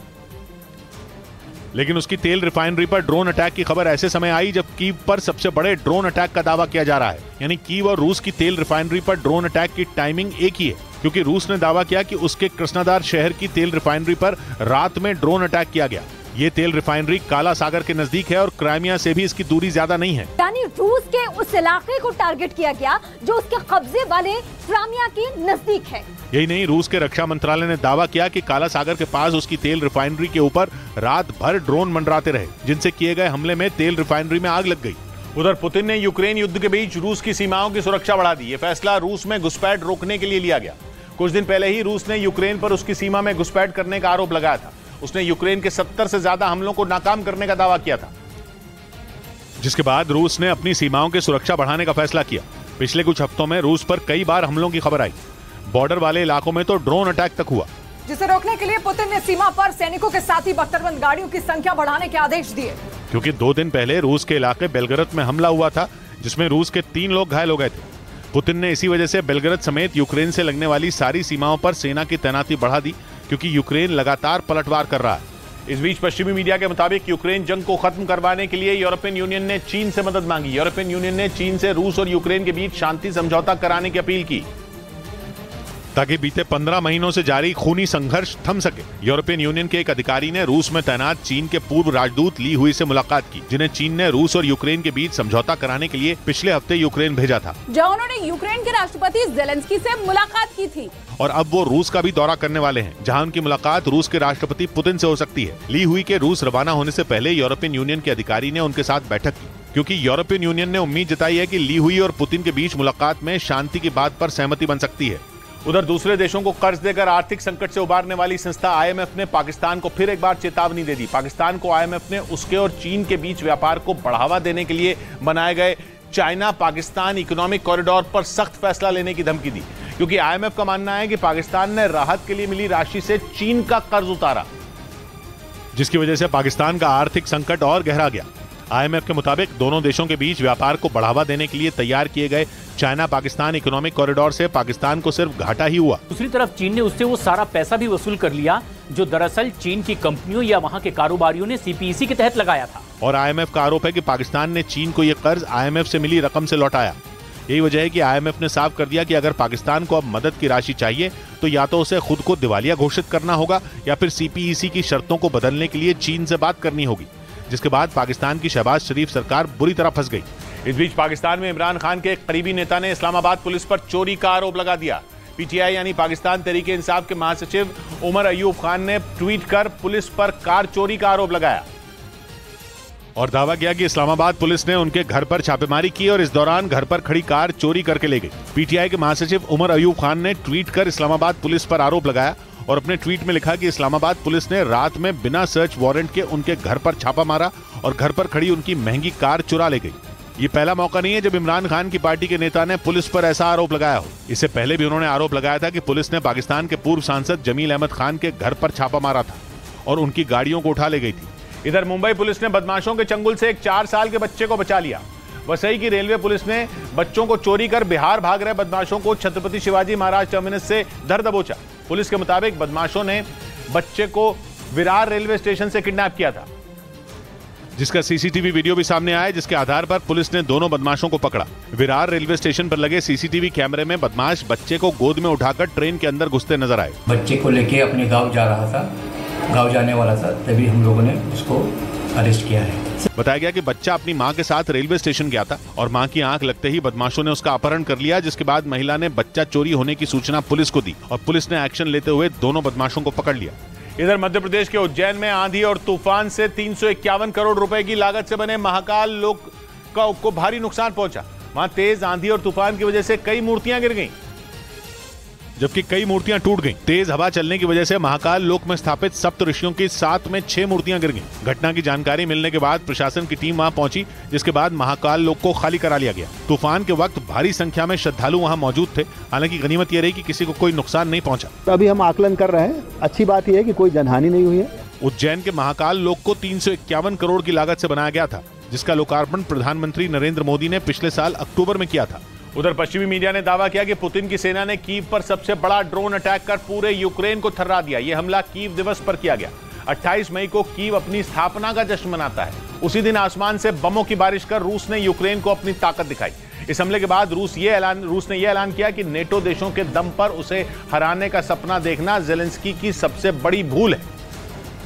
लेकिन उसकी तेल रिफाइनरी पर ड्रोन अटैक की खबर ऐसे समय आई जब कीव पर सबसे बड़े ड्रोन अटैक का दावा किया जा रहा है। यानी कीव और रूस की तेल रिफाइनरी पर ड्रोन अटैक की टाइमिंग एक ही है, क्योंकि रूस ने दावा किया कि उसके कृष्णादार शहर की तेल रिफाइनरी पर रात में ड्रोन अटैक किया गया। ये तेल रिफाइनरी काला सागर के नजदीक है और क्राइमिया से भी इसकी दूरी ज्यादा नहीं है। यानी रूस के उस इलाके को टारगेट किया गया जो उसके कब्जे वाले क्राइमिया के नजदीक है। यही नहीं, रूस के रक्षा मंत्रालय ने दावा किया कि काला सागर के पास उसकी तेल रिफाइनरी के ऊपर रात भर ड्रोन मंडराते रहे, जिनसे किए गए हमले में तेल रिफाइनरी में आग लग गई। उधर पुतिन ने यूक्रेन युद्ध के बीच रूस की सीमाओं की सुरक्षा बढ़ा दी। ये फैसला रूस में घुसपैठ रोकने के लिए लिया गया। कुछ दिन पहले ही रूस ने यूक्रेन पर उसकी सीमा में घुसपैठ करने का आरोप लगाया था। उसने यूक्रेन के 70 से ज्यादा हमलों को नाकाम करने का दावा किया था, जिसके बाद रूस ने अपनी सीमाओं की सुरक्षा बढ़ाने का फैसला किया। पिछले कुछ हफ्तों में रूस पर कई बार हमलों की खबर आई। बॉर्डर वाले इलाकों में तो ड्रोन अटैक तक हुआ, जिसे रोकने के लिए पुतिन ने सीमा पर सैनिकों के साथ ही बख्तरबंद गाड़ियों की संख्या बढ़ाने के आदेश दिए। क्योंकि 2 दिन पहले रूस के इलाके बेलगरद में हमला हुआ था, जिसमें रूस के 3 लोग घायल हो गए थे। पुतिन ने इसी वजह से बेलगरद समेत यूक्रेन से लगने वाली सारी सीमाओं पर सेना की तैनाती बढ़ा दी, क्योंकि यूक्रेन लगातार पलटवार कर रहा है। इस बीच पश्चिमी मीडिया के मुताबिक यूक्रेन जंग को खत्म करवाने के लिए यूरोपियन यूनियन ने चीन से मदद मांगी। यूरोपियन यूनियन ने चीन से रूस और यूक्रेन के बीच शांति समझौता कराने की अपील की ताकि बीते 15 महीनों से जारी खूनी संघर्ष थम सके। यूरोपियन यूनियन के एक अधिकारी ने रूस में तैनात चीन के पूर्व राजदूत ली हुई से मुलाकात की, जिन्हें चीन ने रूस और यूक्रेन के बीच समझौता कराने के लिए पिछले हफ्ते यूक्रेन भेजा था, जहां उन्होंने यूक्रेन के राष्ट्रपति ज़ेलेंस्की से मुलाकात की थी। और अब वो रूस का भी दौरा करने वाले हैं, जहां उनकी मुलाकात रूस के राष्ट्रपति पुतिन से हो सकती है। ली हुई के रूस रवाना होने से पहले यूरोपियन यूनियन के अधिकारी ने उनके साथ बैठक की, क्योंकि यूरोपियन यूनियन ने उम्मीद जताई है कि ली हुई और पुतिन के बीच मुलाकात में शांति की बात पर सहमति बन सकती है। उधर दूसरे देशों को कर्ज देकर आर्थिक संकट से उबारने वाली संस्था IMF ने पाकिस्तान को फिर एक बार चेतावनी दे दी। पाकिस्तान को IMF ने उसके और चीन के बीच व्यापार को बढ़ावा देने के लिए बनाए गए चाइना पाकिस्तान इकोनॉमिक कॉरिडोर पर सख्त फैसला लेने की धमकी दी, क्योंकि IMF का मानना है कि पाकिस्तान ने राहत के लिए मिली राशि से चीन का कर्ज उतारा, जिसकी वजह से पाकिस्तान का आर्थिक संकट और गहरा गया। IMF के मुताबिक दोनों देशों के बीच व्यापार को बढ़ावा देने के लिए तैयार किए गए चाइना पाकिस्तान इकोनॉमिक कॉरिडोर से पाकिस्तान को सिर्फ घाटा ही हुआ। दूसरी तरफ चीन ने उससे वो सारा पैसा भी वसूल कर लिया जो दरअसल चीन की कंपनियों या वहां के कारोबारियों ने CPEC के तहत लगाया था। और IMF का आरोप है कि पाकिस्तान ने चीन को यह कर्ज IMF से मिली रकम से लौटाया। यही वजह है कि IMF ने साफ कर दिया कि अगर पाकिस्तान को अब मदद की राशि चाहिए तो या तो उसे खुद को दिवालिया घोषित करना होगा या फिर CPEC की शर्तों को बदलने के लिए चीन से बात करनी होगी, जिसके बाद पाकिस्तान की शहबाज शरीफ सरकार बुरी तरह फंस गई। इस बीच पाकिस्तान में इमरान खान के एक करीबी नेता ने इस्लामाबाद पुलिस पर चोरी का आरोप लगा दिया। PTI यानी पाकिस्तान तहरीके इंसाफ के महासचिव उमर अयूब खान ने ट्वीट कर पुलिस पर कार चोरी का आरोप लगाया और दावा किया कि इस्लामाबाद पुलिस ने उनके घर पर छापेमारी की और इस दौरान घर पर खड़ी कार चोरी करके ले गई। PTI के महासचिव उमर अयूब खान ने ट्वीट कर इस्लामाबाद पुलिस पर आरोप लगाया और अपने ट्वीट में लिखा कि इस्लामाबाद पुलिस ने रात में बिना सर्च वारंट के उनके घर पर छापा मारा और घर पर खड़ी उनकी महंगी कार चुरा ले गई। ये पहला मौका नहीं है जब इमरान खान की पार्टी के नेता ने पुलिस पर ऐसा आरोप लगाया हो। इससे पहले भी उन्होंने आरोप लगाया था कि पुलिस ने पाकिस्तान के पूर्व सांसद जमील अहमद खान के घर पर छापा मारा था और उनकी गाड़ियों को उठा ले गई थी। इधर मुंबई पुलिस ने बदमाशों के चंगुल से एक 4 साल के बच्चे को बचा लिया। वसई की रेलवे पुलिस ने बच्चों को चोरी कर बिहार भाग रहे बदमाशों को छत्रपति शिवाजी महाराज टर्मिनस से धर दबोचा। पुलिस के मुताबिक बदमाशों ने बच्चे को विरार रेलवे स्टेशन से किडनैप किया था, जिसका CCTV वीडियो भी सामने आया, जिसके आधार पर पुलिस ने दोनों बदमाशों को पकड़ा। विरार रेलवे स्टेशन पर लगे CCTV कैमरे में बदमाश बच्चे को गोद में उठाकर ट्रेन के अंदर घुसते नजर आए। बच्चे को लेके अपने गांव जा रहा था, गांव जाने वाला था, तभी हम लोगों ने उसको अरेस्ट किया है। बताया गया कि बच्चा अपनी मां के साथ रेलवे स्टेशन गया था और मां की आंख लगते ही बदमाशों ने उसका अपहरण कर लिया, जिसके बाद महिला ने बच्चा चोरी होने की सूचना पुलिस को दी और पुलिस ने एक्शन लेते हुए दोनों बदमाशों को पकड़ लिया। इधर मध्य प्रदेश के उज्जैन में आंधी और तूफान से 351 करोड़ रुपए की लागत से बने महाकाल लोक को भारी नुकसान पहुंचा। वहां तेज आंधी और तूफान की वजह से कई मूर्तियां गिर गईं, जबकि कई मूर्तियां टूट गईं। तेज हवा चलने की वजह से महाकाल लोक में स्थापित सप्त ऋषियों की 7 में 6 मूर्तियां गिर गईं। घटना की जानकारी मिलने के बाद प्रशासन की टीम वहां पहुंची, जिसके बाद महाकाल लोक को खाली करा लिया गया। तूफान के वक्त भारी संख्या में श्रद्धालु वहां मौजूद थे। हालांकि गनीमत यह रही कि किसी को कोई नुकसान नहीं पहुंचा। अभी हम आकलन कर रहे हैं, अच्छी बात यह है कि कोई जनहानि नहीं हुई है। उज्जैन के महाकाल लोक को 351 करोड़ की लागत से बनाया गया था, जिसका लोकार्पण प्रधानमंत्री नरेंद्र मोदी ने पिछले साल अक्टूबर में किया था। उधर पश्चिमी मीडिया ने दावा किया कि पुतिन की सेना ने कीव पर सबसे बड़ा ड्रोन अटैक कर पूरे यूक्रेन को थर्रा दिया। यह हमला कीव दिवस पर किया गया। 28 मई को कीव अपनी स्थापना का जश्न मनाता है। उसी दिन आसमान से बमों की बारिश कर रूस ने यूक्रेन को अपनी ताकत दिखाई। इस हमले के बाद रूस ने यह ऐलान किया कि नेटो देशों के दम पर उसे हराने का सपना देखना ज़ेलेंस्की की सबसे बड़ी भूल है।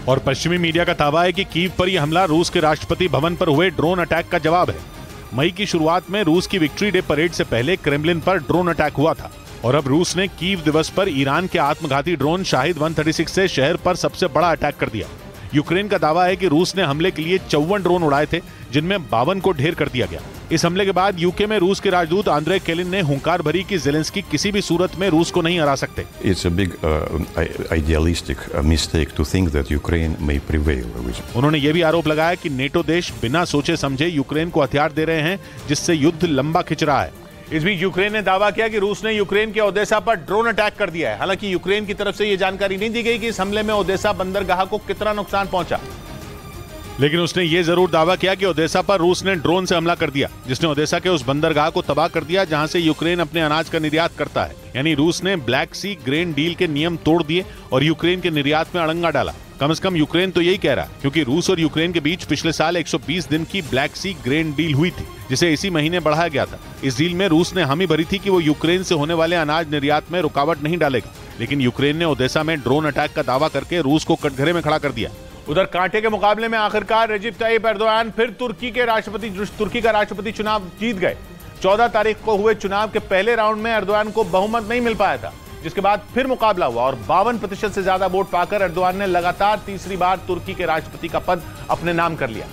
और पश्चिमी मीडिया का दावा है कि कीव पर यह हमला रूस के राष्ट्रपति भवन पर हुए ड्रोन अटैक का जवाब है। मई की शुरुआत में रूस की विक्ट्री डे परेड से पहले क्रेमलिन पर ड्रोन अटैक हुआ था और अब रूस ने कीव दिवस पर ईरान के आत्मघाती ड्रोन शाहिद 136 से शहर पर सबसे बड़ा अटैक कर दिया। यूक्रेन का दावा है कि रूस ने हमले के लिए 54 ड्रोन उड़ाए थे, जिनमें 52 को ढेर कर दिया गया। इस हमले के बाद यूके में रूस के राजदूत आंद्रे केलिन ने हुंकार भरी कि ज़ेलेंस्की किसी भी सूरत में रूस को नहीं हरा सकते। It's a big idealistic mistake to think that Ukraine may prevail. उन्होंने ये भी आरोप लगाया कि नेटो देश बिना सोचे समझे यूक्रेन को हथियार दे रहे हैं, जिससे युद्ध लंबा खिंच रहा है। इस बीच यूक्रेन ने दावा किया कि रूस ने यूक्रेन के ओदेसा पर ड्रोन अटैक कर दिया है। हालांकि यूक्रेन की तरफ से यह जानकारी नहीं दी गई कि इस हमले में ओदेसा बंदरगाह को कितना नुकसान पहुंचा, लेकिन उसने यह जरूर दावा किया कि ओदेसा पर रूस ने ड्रोन से हमला कर दिया, जिसने ओदेसा के उस बंदरगाह को तबाह कर दिया जहां से यूक्रेन अपने अनाज का निर्यात करता है। यानी रूस ने ब्लैक सी ग्रेन डील के नियम तोड़ दिए और यूक्रेन के निर्यात में अड़ंगा डाला। कम से कम यूक्रेन तो यही कह रहा है, क्योंकि रूस और यूक्रेन के बीच पिछले साल 120 दिन की ब्लैक सी ग्रेन डील हुई थी, जिसे इसी महीने बढ़ाया गया था। इस डील में रूस ने हामी भरी थी कि वो यूक्रेन से होने वाले अनाज निर्यात में रुकावट नहीं डालेगा, लेकिन यूक्रेन ने ओदेसा में ड्रोन अटैक का दावा करके रूस को कटघरे में खड़ा कर दिया। उधर कांटे के मुकाबले में आखिरकार रेजिप ताइप एर्दोआन फिर तुर्की का राष्ट्रपति चुनाव जीत गए। 14 तारीख को हुए चुनाव के पहले राउंड में एर्दोआन को बहुमत नहीं मिल पाया था, जिसके बाद फिर मुकाबला हुआ और 52% से ज्यादा वोट पाकर एर्दोआन ने लगातार तीसरी बार तुर्की के राष्ट्रपति का पद अपने नाम कर लिया।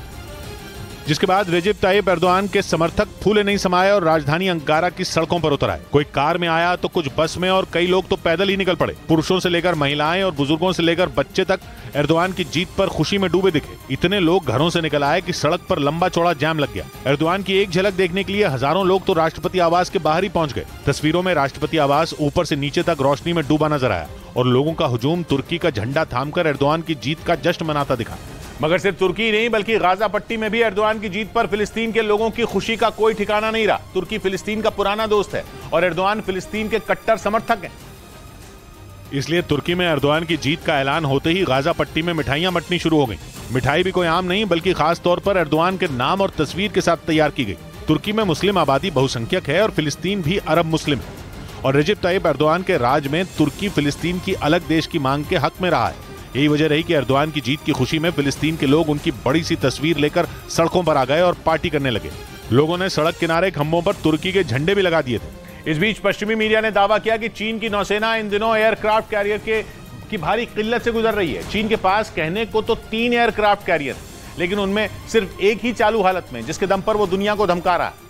जिसके बाद रेजिप ताइप एर्दोआन के समर्थक फूले नहीं समाये और राजधानी अंकारा की सड़कों पर उतर आए। कोई कार में आया तो कुछ बस में और कई लोग तो पैदल ही निकल पड़े। पुरुषों से लेकर महिलाएं और बुजुर्गों से लेकर बच्चे तक एर्दोआन की जीत पर खुशी में डूबे दिखे। इतने लोग घरों से निकल आए कि सड़क पर लंबा चौड़ा जाम लग गया। एर्दोआन की एक झलक देखने के लिए हजारों लोग तो राष्ट्रपति आवास के बाहर ही पहुंच गए। तस्वीरों में राष्ट्रपति आवास ऊपर से नीचे तक रोशनी में डूबा नजर आया और लोगों का हुजूम तुर्की का झंडा थामकर एर्दोआन की जीत का जश्न मनाता दिखा। मगर सिर्फ तुर्की नहीं बल्कि गाजा पट्टी में भी एर्दोआन की जीत पर फिलिस्तीन के लोगों की खुशी का कोई ठिकाना नहीं रहा। तुर्की फिलिस्तीन का पुराना दोस्त है और एर्दोआन फिलिस्तीन के कट्टर समर्थक हैं। इसलिए तुर्की में एर्दोआन की जीत का ऐलान होते ही गाजा पट्टी में मिठाइयां बंटनी शुरू हो गई। मिठाई भी कोई आम नहीं बल्कि खास तौर पर एर्दोआन के नाम और तस्वीर के साथ तैयार की गई। तुर्की में मुस्लिम आबादी बहुसंख्यक है और फिलिस्तीन भी अरब मुस्लिम है और रेजिप ताइप एर्दोआन के राज में तुर्की फिलिस्तीन की अलग देश की मांग के हक में रहा है। यही वजह रही कि एर्दोआन की जीत की खुशी में फिलिस्तीन के लोग उनकी बड़ी सी तस्वीर लेकर सड़कों पर आ गए और पार्टी करने लगे। लोगों ने सड़क किनारे खंभों पर तुर्की के झंडे भी लगा दिए थे। इस बीच पश्चिमी मीडिया ने दावा किया कि चीन की नौसेना इन दिनों एयरक्राफ्ट कैरियर की भारी किल्लत से गुजर रही है। चीन के पास कहने को तो 3 एयरक्राफ्ट कैरियर, लेकिन उनमें सिर्फ एक ही चालू हालत में, जिसके दम पर वो दुनिया को धमका रहा है,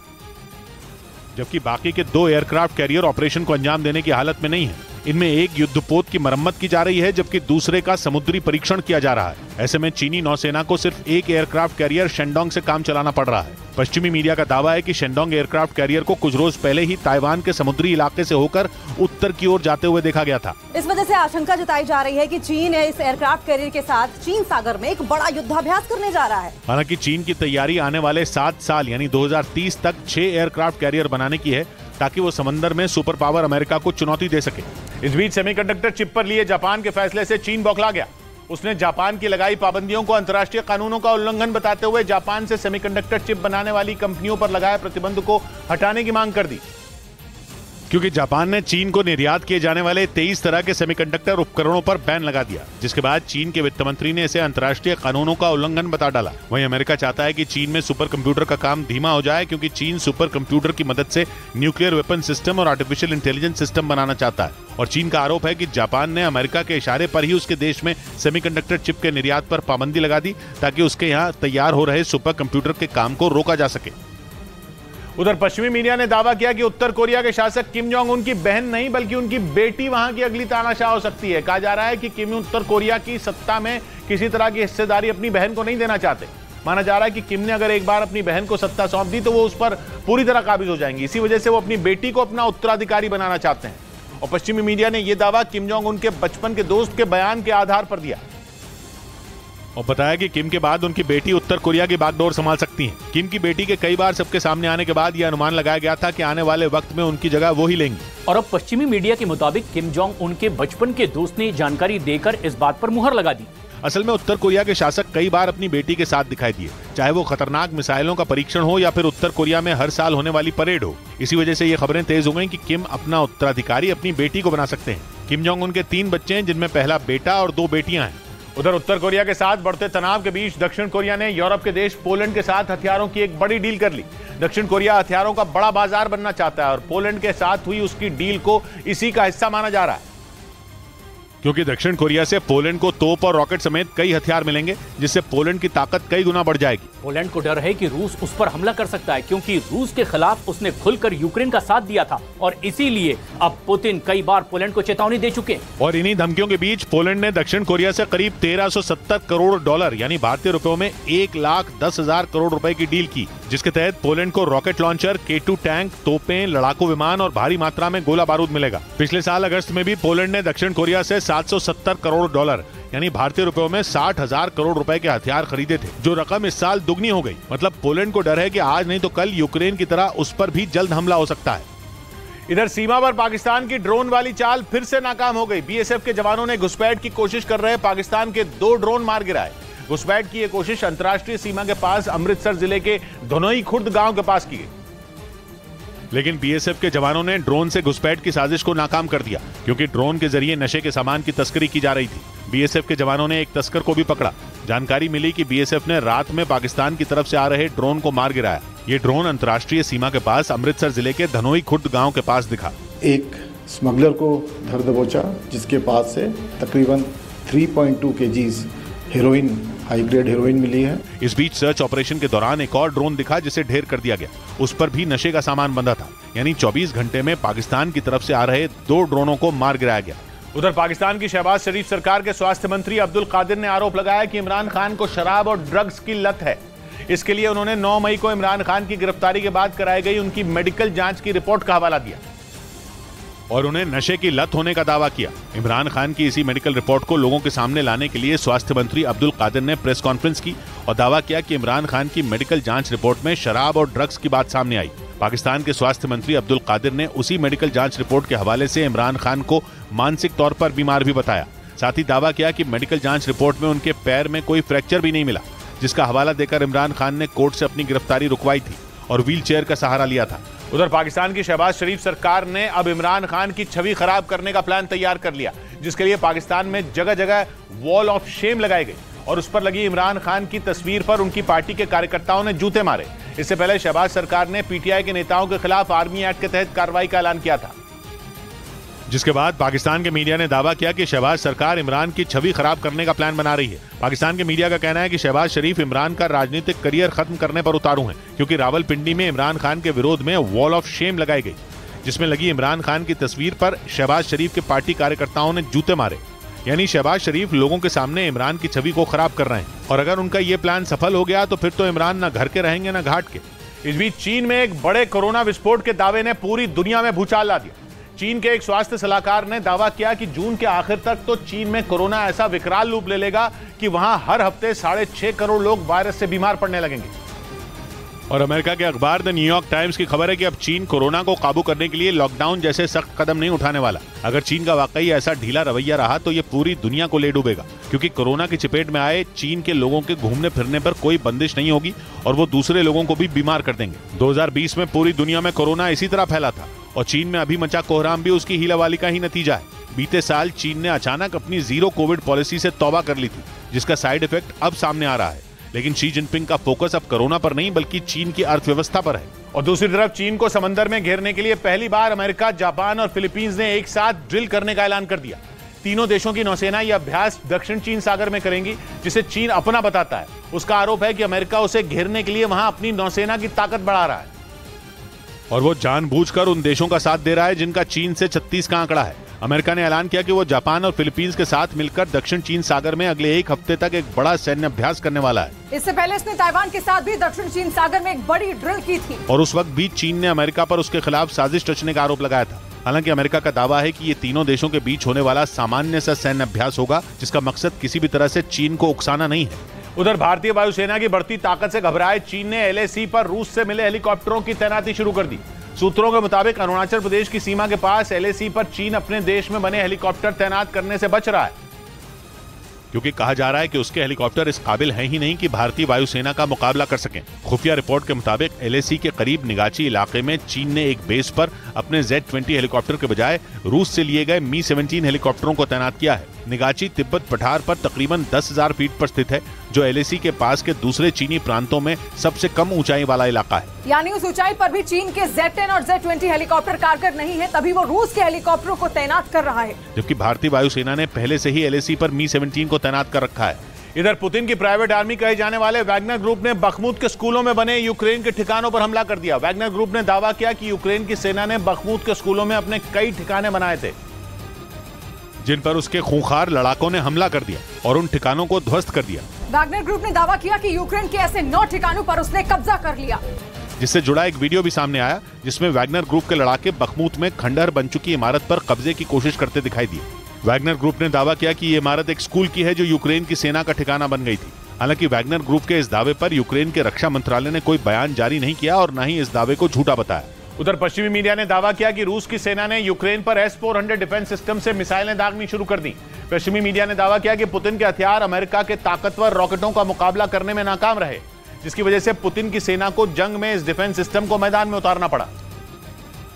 जबकि बाकी के 2 एयरक्राफ्ट कैरियर ऑपरेशन को अंजाम देने की हालत में नहीं है। इनमें एक युद्धपोत की मरम्मत की जा रही है जबकि दूसरे का समुद्री परीक्षण किया जा रहा है। ऐसे में चीनी नौसेना को सिर्फ एक एयरक्राफ्ट कैरियर शेंडोंग से काम चलाना पड़ रहा है। पश्चिमी मीडिया का दावा है कि शेंडोंग एयरक्राफ्ट कैरियर को कुछ रोज पहले ही ताइवान के समुद्री इलाके से होकर उत्तर की ओर जाते हुए देखा गया था। इस वजह से आशंका जताई जा रही है कि चीन इस एयरक्राफ्ट कैरियर के साथ चीन सागर में एक बड़ा युद्धाभ्यास करने जा रहा है। हालांकि चीन की तैयारी आने वाले 7 साल यानी 2030 तक 6 एयरक्राफ्ट कैरियर बनाने की है, ताकि वो समंदर में सुपर पावर अमेरिका को चुनौती दे सके। इस बीच सेमीकंडक्टर चिप पर लिए जापान के फैसले से चीन बौखला गया। उसने जापान की लगाई पाबंदियों को अंतर्राष्ट्रीय कानूनों का उल्लंघन बताते हुए जापान से सेमीकंडक्टर चिप बनाने वाली कंपनियों पर लगाए प्रतिबंध को हटाने की मांग कर दी, क्योंकि जापान ने चीन को निर्यात किए जाने वाले 23 तरह के सेमीकंडक्टर उपकरणों पर बैन लगा दिया, जिसके बाद चीन के वित्त मंत्री ने इसे अंतर्राष्ट्रीय कानूनों का उल्लंघन बता डाला। वहीं अमेरिका चाहता है कि चीन में सुपर कंप्यूटर का काम धीमा हो जाए, क्योंकि चीन सुपर कंप्यूटर की मदद से न्यूक्लियर वेपन सिस्टम और आर्टिफिशियल इंटेलिजेंस सिस्टम बनाना चाहता है। और चीन का आरोप है कि जापान ने अमेरिका के इशारे पर ही उसके देश में सेमीकंडक्टर चिप के निर्यात पर पाबंदी लगा दी, ताकि उसके यहाँ तैयार हो रहे सुपर कंप्यूटर के काम को रोका जा सके। उधर पश्चिमी मीडिया ने दावा किया कि उत्तर कोरिया के शासक किम जोंग उन की बहन नहीं बल्कि उनकी बेटी वहां की अगली तानाशाह हो सकती है। कहा जा रहा है कि किम उत्तर कोरिया की सत्ता में किसी तरह की हिस्सेदारी अपनी बहन को नहीं देना चाहते। माना जा रहा है कि किम ने अगर एक बार अपनी बहन को सत्ता सौंप दी तो वो उस पर पूरी तरह काबिज हो जाएंगी। इसी वजह से वो अपनी बेटी को अपना उत्तराधिकारी बनाना चाहते हैं। और पश्चिमी मीडिया ने यह दावा किम जोंग उनके बचपन के दोस्त के बयान के आधार पर दिया और बताया कि किम के बाद उनकी बेटी उत्तर कोरिया की बागडोर संभाल सकती हैं। किम की बेटी के कई बार सबके सामने आने के बाद यह अनुमान लगाया गया था कि आने वाले वक्त में उनकी जगह वो ही लेंगी। और अब पश्चिमी मीडिया के मुताबिक किम जोंग उनके बचपन के दोस्त ने जानकारी देकर इस बात पर मुहर लगा दी। असल में उत्तर कोरिया के शासक कई बार अपनी बेटी के साथ दिखाई दिए, चाहे वो खतरनाक मिसाइलों का परीक्षण हो या फिर उत्तर कोरिया में हर साल होने वाली परेड हो। इसी वजह से ये खबरें तेज हो गई कि किम अपना उत्तराधिकारी अपनी बेटी को बना सकते हैं। किम जोंग उनके 3 बच्चे हैं, जिनमें पहला बेटा और 2 बेटियां हैं। उधर उत्तर कोरिया के साथ बढ़ते तनाव के बीच दक्षिण कोरिया ने यूरोप के देश पोलैंड के साथ हथियारों की एक बड़ी डील कर ली। दक्षिण कोरिया हथियारों का बड़ा बाजार बनना चाहता है और पोलैंड के साथ हुई उसकी डील को इसी का हिस्सा माना जा रहा है, क्योंकि दक्षिण कोरिया से पोलैंड को तोप और रॉकेट समेत कई हथियार मिलेंगे, जिससे पोलैंड की ताकत कई गुना बढ़ जाएगी। पोलैंड को डर है कि रूस उस पर हमला कर सकता है, क्योंकि रूस के खिलाफ उसने खुलकर यूक्रेन का साथ दिया था और इसीलिए अब पुतिन कई बार पोलैंड को चेतावनी दे चुके हैं। और इन्हीं धमकियों के बीच पोलैंड ने दक्षिण कोरिया से करीब 1370 करोड़ डॉलर यानी भारतीय रुपयों में 1,10,000 करोड़ रुपए की डील की, जिसके तहत पोलैंड को रॉकेट लॉन्चर, K2 टैंक, तोपें, लड़ाकू विमान और भारी मात्रा में गोला बारूद मिलेगा। पिछले साल अगस्त में भी पोलैंड ने दक्षिण कोरिया से 770 करोड़ डॉलर यानी भारतीय रुपयों में 60,000 करोड़ रुपए के हथियार खरीदे थे, जो रकम इस साल दुगनी हो गई। मतलब पोलैंड को डर है कि आज नहीं तो कल यूक्रेन की तरह उस पर भी जल्द हमला हो सकता है। इधर सीमा पर पाकिस्तान की ड्रोन वाली चाल फिर से नाकाम हो गई। बीएसएफ के जवानों ने घुसपैठ की कोशिश कर रहे पाकिस्तान के 2 ड्रोन मार गिराए। घुसपैठ की यह कोशिश अंतर्राष्ट्रीय सीमा के पास अमृतसर जिले के धनोई खुर्द गांव के पास की गई, लेकिन बीएसएफ के जवानों ने ड्रोन से घुसपैठ की साजिश को नाकाम कर दिया, क्योंकि ड्रोन के जरिए नशे के सामान की तस्करी की जा रही थी। बीएसएफ के जवानों ने एक तस्कर को भी पकड़ा। जानकारी मिली कि बीएसएफ ने रात में पाकिस्तान की तरफ से आ रहे ड्रोन को मार गिराया। ये ड्रोन अंतर्राष्ट्रीय सीमा के पास अमृतसर जिले के धनोई खुर्द गांव के पास दिखा। एक स्मगलर को धर दबोचा, जिसके पास से तकरीबन 3.2 kgs heroin, high grade heroin मिली है। इस बीच सर्च ऑपरेशन के दौरान एक और ड्रोन दिखा जिसे ढेर कर दिया गया। उस पर भी नशे का सामान बंधा था। यानी 24 घंटे में पाकिस्तान की तरफ से आ रहे 2 ड्रोनों को मार गिराया गया। उधर पाकिस्तान की शहबाज शरीफ सरकार के स्वास्थ्य मंत्री अब्दुल कादिर ने आरोप लगाया कि इमरान खान को शराब और ड्रग्स की लत है। इसके लिए उन्होंने 9 मई को इमरान खान की गिरफ्तारी के बाद कराई गई उनकी मेडिकल जांच की रिपोर्ट का हवाला दिया और उन्हें नशे की लत होने का दावा किया। इमरान खान की इसी मेडिकल रिपोर्ट को लोगों के सामने लाने के लिए स्वास्थ्य मंत्री अब्दुल कादिर ने प्रेस कॉन्फ्रेंस की और दावा किया कि इमरान खान की मेडिकल जांच रिपोर्ट में शराब और ड्रग्स की बात सामने आई। पाकिस्तान के स्वास्थ्य मंत्री अब्दुल कादिर ने उसी मेडिकल जांच रिपोर्ट के हवाले से इमरान खान को मानसिक तौर पर बीमार भी बताया। साथ ही दावा किया कि मेडिकल जांच रिपोर्ट में उनके पैर में कोई फ्रैक्चर भी नहीं मिला, जिसका हवाला देकर इमरान खान ने कोर्ट से अपनी गिरफ्तारी रुकवाई थी और व्हील चेयर का सहारा लिया था। उधर पाकिस्तान की शहबाज शरीफ सरकार ने अब इमरान खान की छवि खराब करने का प्लान तैयार कर लिया, जिसके लिए पाकिस्तान में जगह जगह वॉल ऑफ शेम लगाई गई और उस पर लगी इमरान खान की तस्वीर पर उनकी पार्टी के कार्यकर्ताओं ने जूते मारे। इससे पहले शहबाज सरकार ने पीटीआई के नेताओं के खिलाफ आर्मी एक्ट के तहत कार्रवाई का ऐलान किया था, जिसके बाद पाकिस्तान के मीडिया ने दावा किया कि शहबाज सरकार इमरान की छवि खराब करने का प्लान बना रही है। पाकिस्तान के मीडिया का कहना है कि शहबाज शरीफ इमरान का राजनीतिक करियर खत्म करने पर उतारू हैं, क्योंकि रावलपिंडी में इमरान खान के विरोध में वॉल ऑफ शेम लगाई गई, जिसमें लगी इमरान खान की तस्वीर पर शहबाज शरीफ के पार्टी कार्यकर्ताओं ने जूते मारे। यानी शहबाज शरीफ लोगों के सामने इमरान की छवि को खराब कर रहे हैं और अगर उनका ये प्लान सफल हो गया तो फिर तो इमरान न घर के रहेंगे न घाट के। इस बीच चीन में एक बड़े कोरोना विस्फोट के दावे ने पूरी दुनिया में भूचाल ला दिया। चीन के एक स्वास्थ्य सलाहकार ने दावा किया कि जून के आखिर तक तो चीन में कोरोना ऐसा विकराल रूप ले लेगा कि वहां हर हफ्ते 6.5 करोड़ लोग वायरस से बीमार पड़ने लगेंगे। और अमेरिका के अखबार द न्यूयॉर्क टाइम्स की खबर है कि अब चीन कोरोना को काबू करने के लिए लॉकडाउन जैसे सख्त कदम नहीं उठाने वाला। अगर चीन का वाकई ऐसा ढीला रवैया रहा तो ये पूरी दुनिया को ले डूबेगा, क्योंकि कोरोना की चपेट में आए चीन के लोगों के घूमने फिरने पर कोई बंदिश नहीं होगी और वो दूसरे लोगों को भी बीमार कर देंगे। 2020 में पूरी दुनिया में कोरोना इसी तरह फैला था और चीन में अभी मचा कोहराम भी उसकी हीलावाली का ही नतीजा है। बीते साल चीन ने अचानक अपनी जीरो कोविड पॉलिसी से तौबा कर ली थी, जिसका साइड इफेक्ट अब सामने आ रहा है। लेकिन शी जिनपिंग का फोकस अब कोरोना पर नहीं बल्कि चीन की अर्थव्यवस्था पर है। और दूसरी तरफ चीन को समंदर में घेरने के लिए पहली बार अमेरिका, जापान और फिलीपींस ने एक साथ ड्रिल करने का ऐलान कर दिया। तीनों देशों की नौसेना यह अभ्यास दक्षिण चीन सागर में करेंगी, जिसे चीन अपना बताता है। उसका आरोप है कि अमेरिका उसे घेरने के लिए वहां अपनी नौसेना की ताकत बढ़ा रहा है और वो जानबूझकर उन देशों का साथ दे रहा है जिनका चीन से 36 का आंकड़ा है। अमेरिका ने ऐलान किया कि वो जापान और फिलीपींस के साथ मिलकर दक्षिण चीन सागर में अगले 1 हफ्ते तक एक बड़ा सैन्य अभ्यास करने वाला है। इससे पहले इसने ताइवान के साथ भी दक्षिण चीन सागर में एक बड़ी ड्रिल की थी और उस वक्त भी चीन ने अमेरिका पर उसके खिलाफ साजिश रचने का आरोप लगाया था। हालांकि अमेरिका का दावा है कि ये तीनों देशों के बीच होने वाला सामान्य सा सैन्य अभ्यास होगा, जिसका मकसद किसी भी तरह से चीन को उकसाना नहीं है। उधर भारतीय वायुसेना की बढ़ती ताकत से घबराए चीन ने LAC पर रूस से मिले हेलीकॉप्टरों की तैनाती शुरू कर दी। सूत्रों के मुताबिक अरुणाचल प्रदेश की सीमा के पास LAC पर चीन अपने देश में बने हेलीकॉप्टर तैनात करने से बच रहा है, क्योंकि कहा जा रहा है कि उसके हेलीकॉप्टर इस काबिल हैं ही नहीं कि भारतीय वायुसेना का मुकाबला कर सकें। खुफिया रिपोर्ट के मुताबिक LAC के करीब निगाची इलाके में चीन ने एक बेस पर अपने Z-20 हेलीकॉप्टर के बजाय रूस से लिए गए Mi-17 हेलीकॉप्टरों को तैनात किया है। निगाची तिब्बत पठार पर तकरीबन 10,000 फीट पर स्थित है, जो LAC के पास के दूसरे चीनी प्रांतों में सबसे कम ऊंचाई वाला इलाका है। यानी उस ऊंचाई पर भी चीन के Z-10 और Z-20 हेलीकॉप्टर कारगर नहीं है, तभी वो रूस के हेलीकॉप्टरों को तैनात कर रहा है, जबकि भारतीय वायुसेना ने पहले से ही LAC पर Mi-17 को तैनात कर रखा है। इधर पुतिन की प्राइवेट आर्मी कहे जाने वाले वैगनर ग्रुप ने बखमुत के स्कूलों में बने यूक्रेन के ठिकानों पर हमला कर दिया। वैगनर ग्रुप ने दावा किया कि यूक्रेन की सेना ने बखमुत के स्कूलों में अपने कई ठिकाने बनाए थे, जिन पर उसके खूंखार लड़ाकों ने हमला कर दिया और उन ठिकानों को ध्वस्त कर दिया। वैगनर ग्रुप ने दावा किया कि यूक्रेन के ऐसे 9 ठिकानों पर उसने कब्जा कर लिया, जिससे जुड़ा एक वीडियो भी सामने आया, जिसमें वैगनर ग्रुप के लड़ाके बखमुत में खंडहर बन चुकी इमारत पर कब्जे की कोशिश करते दिखाई दिए। वैगनर ग्रुप ने दावा किया कि ये इमारत एक स्कूल की है जो यूक्रेन की सेना का ठिकाना बन गई थी। हालांकि वैगनर ग्रुप के इस दावे पर यूक्रेन के रक्षा मंत्रालय ने कोई बयान जारी नहीं किया और न ही इस दावे को झूठा बताया। उधर पश्चिमी मीडिया ने दावा किया कि रूस की सेना ने यूक्रेन पर S-400 डिफेंस सिस्टम से मिसाइलें दागनी शुरू कर दी। पश्चिमी मीडिया ने दावा किया कि पुतिन के हथियार अमेरिका के ताकतवर रॉकेटों का मुकाबला करने में नाकाम रहे, जिसकी वजह से पुतिन की सेना को जंग में इस डिफेंस सिस्टम को मैदान में उतारना पड़ा।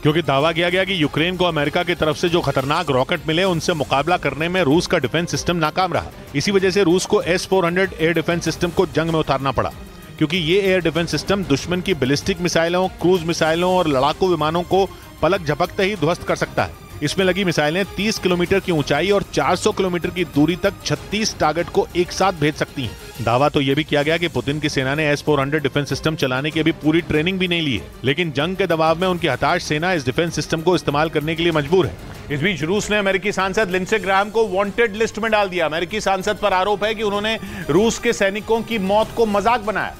क्योंकि दावा किया गया कि यूक्रेन को अमेरिका की तरफ से जो खतरनाक रॉकेट मिले उनसे मुकाबला करने में रूस का डिफेंस सिस्टम नाकाम रहा। इसी वजह से रूस को S-400 एयर डिफेंस सिस्टम को जंग में उतारना पड़ा, क्योंकि ये एयर डिफेंस सिस्टम दुश्मन की बैलिस्टिक मिसाइलों, क्रूज मिसाइलों और लड़ाकू विमानों को पलक झपकते ही ध्वस्त कर सकता है। इसमें लगी मिसाइलें 30 किलोमीटर की ऊंचाई और 400 किलोमीटर की दूरी तक 36 टारगेट को एक साथ भेज सकती हैं। दावा तो यह भी किया गया कि पुतिन की सेना ने S-400 डिफेंस सिस्टम चलाने की अभी पूरी ट्रेनिंग भी नहीं ली है, लेकिन जंग के दबाव में उनकी हताश सेना इस डिफेंस सिस्टम को इस्तेमाल करने के लिए मजबूर है। इस बीच रूस ने अमेरिकी सांसद लिंडसे ग्राहम को वांटेड लिस्ट में डाल दिया। अमेरिकी सांसद पर आरोप है कि उन्होंने रूस के सैनिकों की मौत को मजाक बनाया,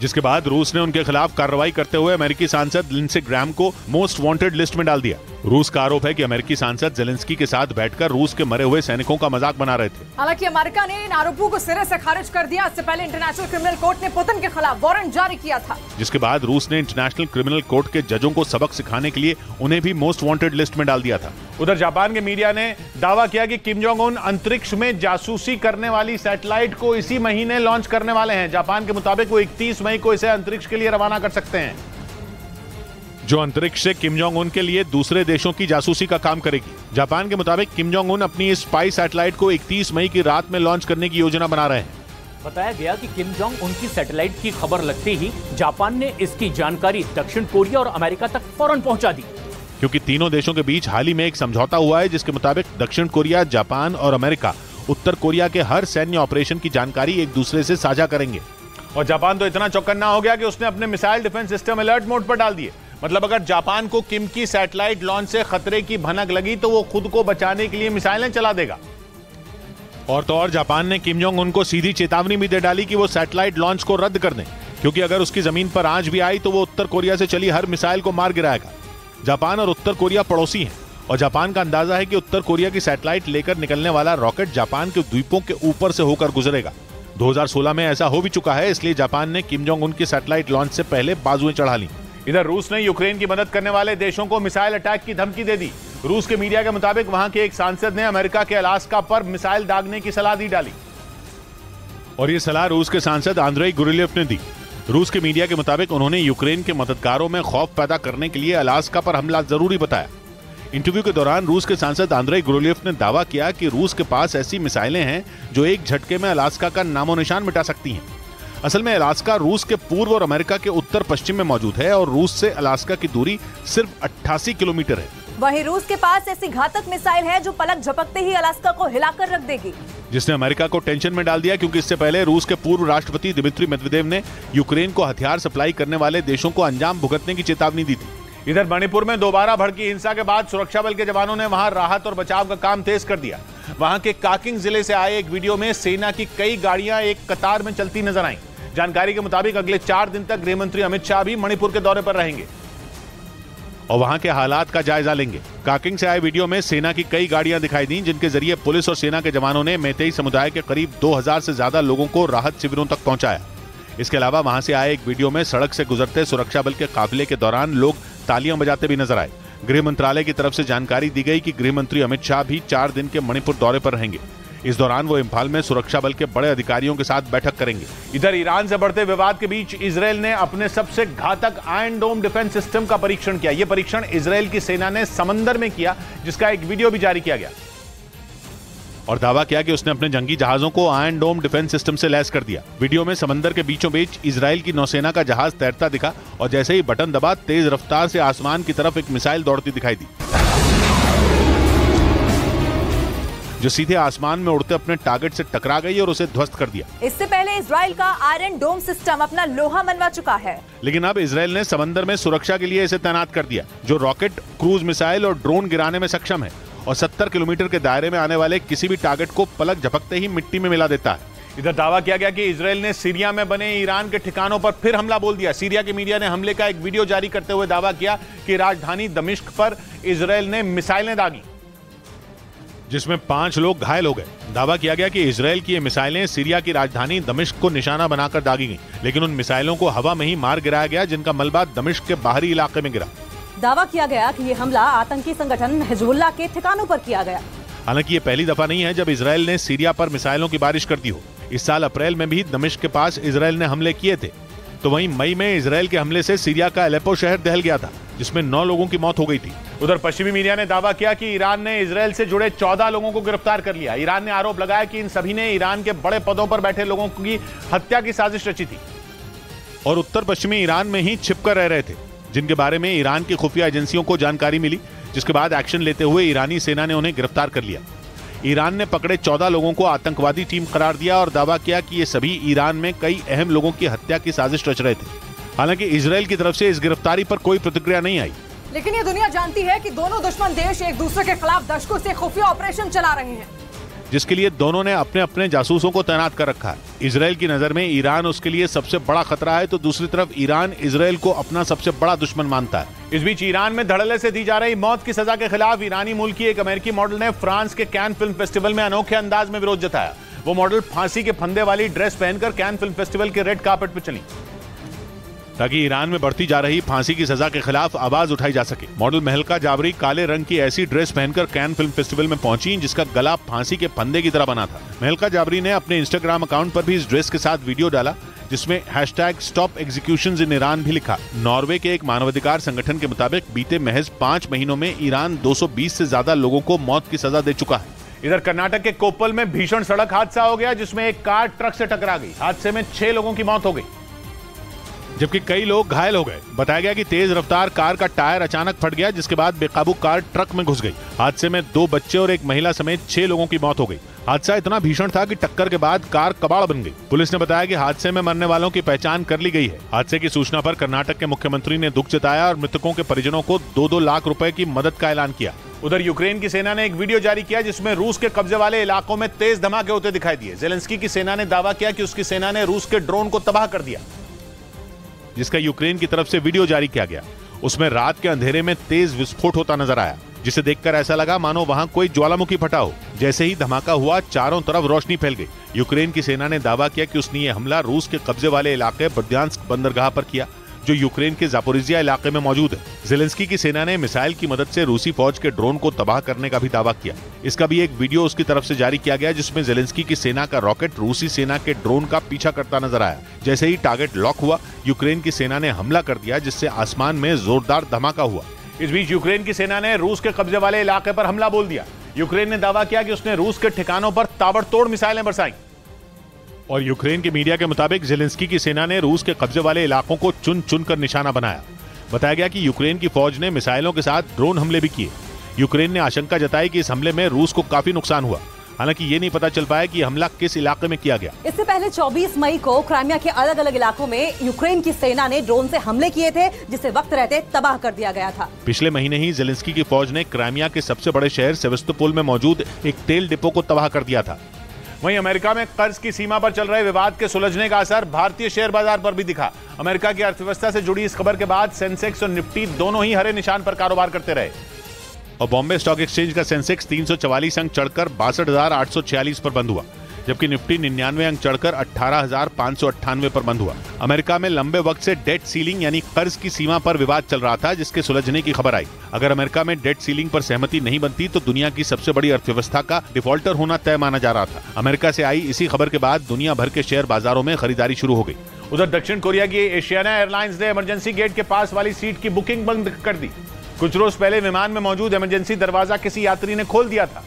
जिसके बाद रूस ने उनके खिलाफ कार्रवाई करते हुए अमेरिकी सांसद लिंडसे ग्राहम को मोस्ट वांटेड लिस्ट में डाल दिया। रूस का आरोप है कि अमेरिकी सांसद जेलेंस्की के साथ बैठकर रूस के मरे हुए सैनिकों का मजाक बना रहे थे। हालांकि अमेरिका ने इन आरोपों को सिरे से खारिज कर दिया। इससे पहले इंटरनेशनल क्रिमिनल कोर्ट ने पुतिन के खिलाफ वारंट जारी किया था, जिसके बाद रूस ने इंटरनेशनल क्रिमिनल कोर्ट के जजों को सबक सिखाने के लिए उन्हें भी मोस्ट वांटेड लिस्ट में डाल दिया था। उधर जापान के मीडिया ने दावा किया कि किम जोंग उन अंतरिक्ष में जासूसी करने वाली सैटेलाइट को इसी महीने लॉन्च करने वाले हैं। जापान के मुताबिक वो 31 मई को इसे अंतरिक्ष के लिए रवाना कर सकते हैं, जो अंतरिक्ष से किम जोंग उन के लिए दूसरे देशों की जासूसी का काम करेगी। जापान के मुताबिक किम जोंग उन अपनी इस स्पाई सैटेलाइट को 31 मई की रात में लॉन्च करने की योजना बना रहे हैं। बताया गया कि किम जोंग उनकी सैटेलाइट की खबर लगते ही जापान ने इसकी जानकारी दक्षिण कोरिया और अमेरिका तक फौरन पहुंचा दी, क्योंकि तीनों देशों के बीच हाल ही में एक समझौता हुआ है जिसके मुताबिक दक्षिण कोरिया, जापान और अमेरिका उत्तर कोरिया के हर सैन्य ऑपरेशन की जानकारी एक दूसरे से साझा करेंगे। और जापान तो इतना चौकन्ना हो गया कि उसने अपने missile defence system alert mode पर डाल दिए। मतलब अगर जापान को किम की सैटेलाइट लॉन्च से खतरे की भनक लगी तो वो खुद को बचाने के लिए मिसाइलें चला देगा। और तो और जापान ने किम जोंग उन को सीधी चेतावनी भी दे डाली कि वो सैटेलाइट लॉन्च को रद्द कर दें, क्योंकि अगर उसकी जमीन पर आंच भी आई तो वो उत्तर कोरिया से चली हर मिसाइल को मार गिराएगा। जापान और उत्तर कोरिया पड़ोसी हैं और जापान का अंदाजा है कि उत्तर कोरिया की सैटेलाइट लेकर निकलने वाला रॉकेट जापान के द्वीपों के ऊपर से होकर गुजरेगा। 2016 में ऐसा हो भी चुका है, इसलिए जापान ने किम जोंग उन की सैटेलाइट लॉन्च से पहले बाजुएं चढ़ा ली। इधर रूस ने यूक्रेन की मदद करने वाले देशों को मिसाइल अटैक की धमकी दे दी। रूस के मीडिया के मुताबिक वहां के एक सांसद ने अमेरिका के अलास्का पर मिसाइल दागने की सलाह दी डाली, और ये सलाह रूस के सांसद आंद्रेई गुरिल्येव ने दी। रूस के मीडिया के मुताबिक उन्होंने यूक्रेन के मददगारों में खौफ पैदा करने के लिए अलास्का पर हमला जरूरी बताया। इंटरव्यू के दौरान रूस के सांसद आंद्रेई गुरिल्येव ने दावा किया कि रूस के पास ऐसी मिसाइलें हैं जो एक झटके में अलास्का का नामो निशान मिटा सकती हैं। असल में अलास्का रूस के पूर्व और अमेरिका के उत्तर पश्चिम में मौजूद है और रूस से अलास्का की दूरी सिर्फ 88 किलोमीटर है। वहीं रूस के पास ऐसी घातक मिसाइल है जो पलक झपकते ही अलास्का को हिलाकर रख देगी, जिसने अमेरिका को टेंशन में डाल दिया, क्योंकि इससे पहले रूस के पूर्व राष्ट्रपति दिमित्री मेदवेदेव ने यूक्रेन को हथियार सप्लाई करने वाले देशों को अंजाम भुगतने की चेतावनी दी थी। इधर मणिपुर में दोबारा भड़की हिंसा के बाद सुरक्षा बल के जवानों ने वहां राहत और बचाव का काम तेज कर दिया। वहां के काकिंग जिले से आए एक वीडियो में सेना की कई गाड़ियां एक कतार में चलती नजर आईं। जानकारी के मुताबिक अगले 4 दिन तक गृह मंत्री अमित शाह भी मणिपुर के दौरे पर रहेंगे और वहां के हालात का जायजा लेंगे। काकिंग से आए वीडियो में सेना की कई गाड़ियां दिखाई दी, जिनके जरिए पुलिस और सेना के जवानों ने मैतेई समुदाय के करीब 2000 से ज्यादा लोगों को राहत शिविरों तक पहुंचाया। इसके अलावा वहां से आए एक वीडियो में सड़क से गुजरते सुरक्षा बल के काफिले के दौरान लोग तालियां बजाते भी नजर आए। गृह मंत्रालय की तरफ से जानकारी दी गई कि गृह मंत्री अमित शाह भी 4 दिन के मणिपुर दौरे पर रहेंगे। इस दौरान वो इम्फाल में सुरक्षा बल के बड़े अधिकारियों के साथ बैठक करेंगे। इधर ईरान से बढ़ते विवाद के बीच इजरायल ने अपने सबसे घातक आयरन डोम डिफेंस सिस्टम का परीक्षण किया। यह परीक्षण इजरायल की सेना ने समंदर में किया, जिसका एक वीडियो भी जारी किया गया और दावा किया कि उसने अपने जंगी जहाजों को आयरन डोम डिफेंस सिस्टम से लैस कर दिया। वीडियो में समंदर के बीचों बीच इजरायल की नौसेना का जहाज तैरता दिखा और जैसे ही बटन दबा तेज रफ्तार से आसमान की तरफ एक मिसाइल दौड़ती दिखाई दी, जो सीधे आसमान में उड़ते अपने टारगेट से टकरा गई और उसे ध्वस्त कर दिया। इससे पहले इजराइल का आयरन डोम सिस्टम अपना लोहा मनवा चुका है, लेकिन अब इजरायल ने समंदर में सुरक्षा के लिए इसे तैनात कर दिया, जो रॉकेट, क्रूज मिसाइल और ड्रोन गिराने में सक्षम है और 70 किलोमीटर के दायरे में आने वाले किसी भी टारगेट को पलक झपकते ही मिट्टी में मिला देता है। इधर दावा किया गया कि इजरायल ने सीरिया में बने ईरान के ठिकानों पर फिर हमला बोल दिया। सीरिया के मीडिया ने हमले का एक वीडियो जारी करते हुए दावा किया कि राजधानी दमिश्क पर इजरायल ने मिसाइलें दागी। जिसमें 5 लोग घायल हो गए। दावा किया गया कि इजराइल की ये मिसाइलें सीरिया की राजधानी दमिश्क को निशाना बनाकर दागी गईं, लेकिन उन मिसाइलों को हवा में ही मार गिराया गया, जिनका मलबा दमिश्क के बाहरी इलाके में गिरा। दावा किया गया कि ये हमला आतंकी संगठन हिजबुल्लाह के ठिकानों पर किया गया। हालांकि ये पहली दफा नहीं है जब इजराइल ने सीरिया पर मिसाइलों की बारिश कर दी हो। इस साल अप्रैल में भी दमिश्क के पास इजराइल ने हमले किए थे। तो वहीं मई में इजराइल के हमले से सीरिया का अलेप्पो शहर दहल गया था, जिसमें 9 लोगों की मौत हो गई थी। उधर पश्चिमी मीडिया ने दावा किया कि ईरान ने इजराइल से जुड़े 14 लोगों को गिरफ्तार कर लिया। ईरान ने आरोप लगाया कि इन सभी ने ईरान के बड़े पदों पर बैठे लोगों की हत्या की साजिश रची थी और उत्तर पश्चिमी ईरान में ही छिपकर रह रहे थे, जिनके बारे में ईरान की खुफिया एजेंसियों को जानकारी मिली, जिसके बाद एक्शन लेते हुए ईरानी सेना ने उन्हें गिरफ्तार कर लिया। ईरान ने पकड़े 14 लोगों को आतंकवादी टीम करार दिया और दावा किया कि ये सभी ईरान में कई अहम लोगों की हत्या की साजिश रच रहे थे। हालांकि इजराइल की तरफ से इस गिरफ्तारी पर कोई प्रतिक्रिया नहीं आई। लेकिन ये दुनिया जानती है कि दोनों दुश्मन देश एक दूसरे के खिलाफ दशकों से खुफिया ऑपरेशन चला रहे हैं, जिसके लिए दोनों ने अपने अपने जासूसों को तैनात कर रखा है। इजराइल की नजर में ईरान उसके लिए सबसे बड़ा खतरा है, तो दूसरी तरफ ईरान इजराइल को अपना सबसे बड़ा दुश्मन मानता है। इस बीच ईरान में धड़ल्ले से दी जा रही मौत की सजा के खिलाफ ईरानी मूल की एक अमेरिकी मॉडल ने फ्रांस के कैन फिल्म फेस्टिवल में अनोखे अंदाज में विरोध जताया। वो मॉडल फांसी के फंदे वाली ड्रेस पहनकर कैन फिल्म फेस्टिवल के रेड कार्पेट पर चली, ताकि ईरान में बढ़ती जा रही फांसी की सजा के खिलाफ आवाज उठाई जा सके। मॉडल महलका जाबरी काले रंग की ऐसी ड्रेस पहनकर कैन फिल्म फेस्टिवल में पहुंची जिसका गला फांसी के फंदे की तरह बना था। महलका जाबरी ने अपने इंस्टाग्राम अकाउंट पर भी इस ड्रेस के साथ वीडियो डाला, जिसमें #स्टॉप एग्जीक्यूशंस इन ईरान भी लिखा। नॉर्वे के एक मानवाधिकार संगठन के मुताबिक बीते महज 5 महीनों में ईरान 220 से ज्यादा लोगों को मौत की सजा दे चुका है। इधर कर्नाटक के कोप्पल में भीषण सड़क हादसा हो गया, जिसमें एक कार ट्रक से टकरा गई। हादसे में 6 लोगों की मौत हो गई, जबकि कई लोग घायल हो गए। बताया गया कि तेज रफ्तार कार का टायर अचानक फट गया, जिसके बाद बेकाबू कार ट्रक में घुस गई। हादसे में 2 बच्चे और एक महिला समेत 6 लोगों की मौत हो गई। हादसा इतना भीषण था कि टक्कर के बाद कार कबाड़ बन गई। पुलिस ने बताया कि हादसे में मरने वालों की पहचान कर ली गई है। हादसे की सूचना पर कर्नाटक के मुख्यमंत्री ने दुख जताया और मृतकों के परिजनों को 2-2 लाख रुपए की मदद का ऐलान किया। उधर यूक्रेन की सेना ने एक वीडियो जारी किया, जिसमें रूस के कब्जे वाले इलाकों में तेज धमाके होते दिखाई दिए। जेलेंस्की की सेना ने दावा किया कि उसकी सेना ने रूस के ड्रोन को तबाह कर दिया, जिसका यूक्रेन की तरफ से वीडियो जारी किया गया। उसमें रात के अंधेरे में तेज विस्फोट होता नजर आया, जिसे देखकर ऐसा लगा मानो वहां कोई ज्वालामुखी फटा हो। जैसे ही धमाका हुआ, चारों तरफ रोशनी फैल गई। यूक्रेन की सेना ने दावा किया कि उसने ये हमला रूस के कब्जे वाले इलाके बर्दियांस्क बंदरगाह पर किया, जो यूक्रेन के जापोरिजिया इलाके में मौजूद है। जेलेंस्की की सेना ने मिसाइल की मदद से रूसी फौज के ड्रोन को तबाह करने का भी दावा किया। इसका भी एक वीडियो उसकी तरफ से जारी किया गया, जिसमें जेलेंस्की की सेना का रॉकेट रूसी सेना के ड्रोन का पीछा करता नजर आया। जैसे ही टारगेट लॉक हुआ, यूक्रेन की सेना ने हमला कर दिया, जिससे आसमान में जोरदार धमाका हुआ। इस बीच यूक्रेन की सेना ने रूस के कब्जे वाले इलाके पर हमला बोल दिया। यूक्रेन ने दावा किया कि उसने रूस के ठिकानों पर ताबड़तोड़ मिसाइलें बरसाई। और यूक्रेन के मीडिया के मुताबिक जेलेंस्की की सेना ने रूस के कब्जे वाले इलाकों को चुन चुन कर निशाना बनाया। बताया गया कि यूक्रेन की फौज ने मिसाइलों के साथ ड्रोन हमले भी किए। यूक्रेन ने आशंका जताई कि इस हमले में रूस को काफी नुकसान हुआ। हालांकि ये नहीं पता चल पाया कि हमला किस इलाके में किया गया। इससे पहले 24 मई को क्राइमिया के अलग अलग इलाकों में यूक्रेन की सेना ने ड्रोन से हमले किए थे, जिसे वक्त रहते तबाह कर दिया गया था। पिछले महीने ही जेलेंस्की की फौज ने क्राइमिया के सबसे बड़े शहर सेवेस्तोपोल में मौजूद एक तेल डिपो को तबाह कर दिया था। वहीं अमेरिका में कर्ज की सीमा पर चल रहे विवाद के सुलझने का असर भारतीय शेयर बाजार पर भी दिखा। अमेरिका की अर्थव्यवस्था से जुड़ी इस खबर के बाद सेंसेक्स और निफ्टी दोनों ही हरे निशान पर कारोबार करते रहे और बॉम्बे स्टॉक एक्सचेंज का सेंसेक्स 344 अंक चढ़कर 62,846 पर बंद हुआ, जबकि निफ्टी 99 अंक चढ़कर 18,598 पर बंद हुआ। अमेरिका में लंबे वक्त से डेट सीलिंग यानी कर्ज की सीमा पर विवाद चल रहा था, जिसके सुलझने की खबर आई। अगर अमेरिका में डेट सीलिंग पर सहमति नहीं बनती तो दुनिया की सबसे बड़ी अर्थव्यवस्था का डिफॉल्टर होना तय माना जा रहा था। अमेरिका से आई इसी खबर के बाद दुनिया भर के शेयर बाजारों में खरीदारी शुरू हो गई। उधर दक्षिण कोरिया की एशियाना एयरलाइंस ने इमरजेंसी गेट के पास वाली सीट की बुकिंग बंद कर दी। कुछ रोज पहले विमान में मौजूद इमरजेंसी दरवाजा किसी यात्री ने खोल दिया था,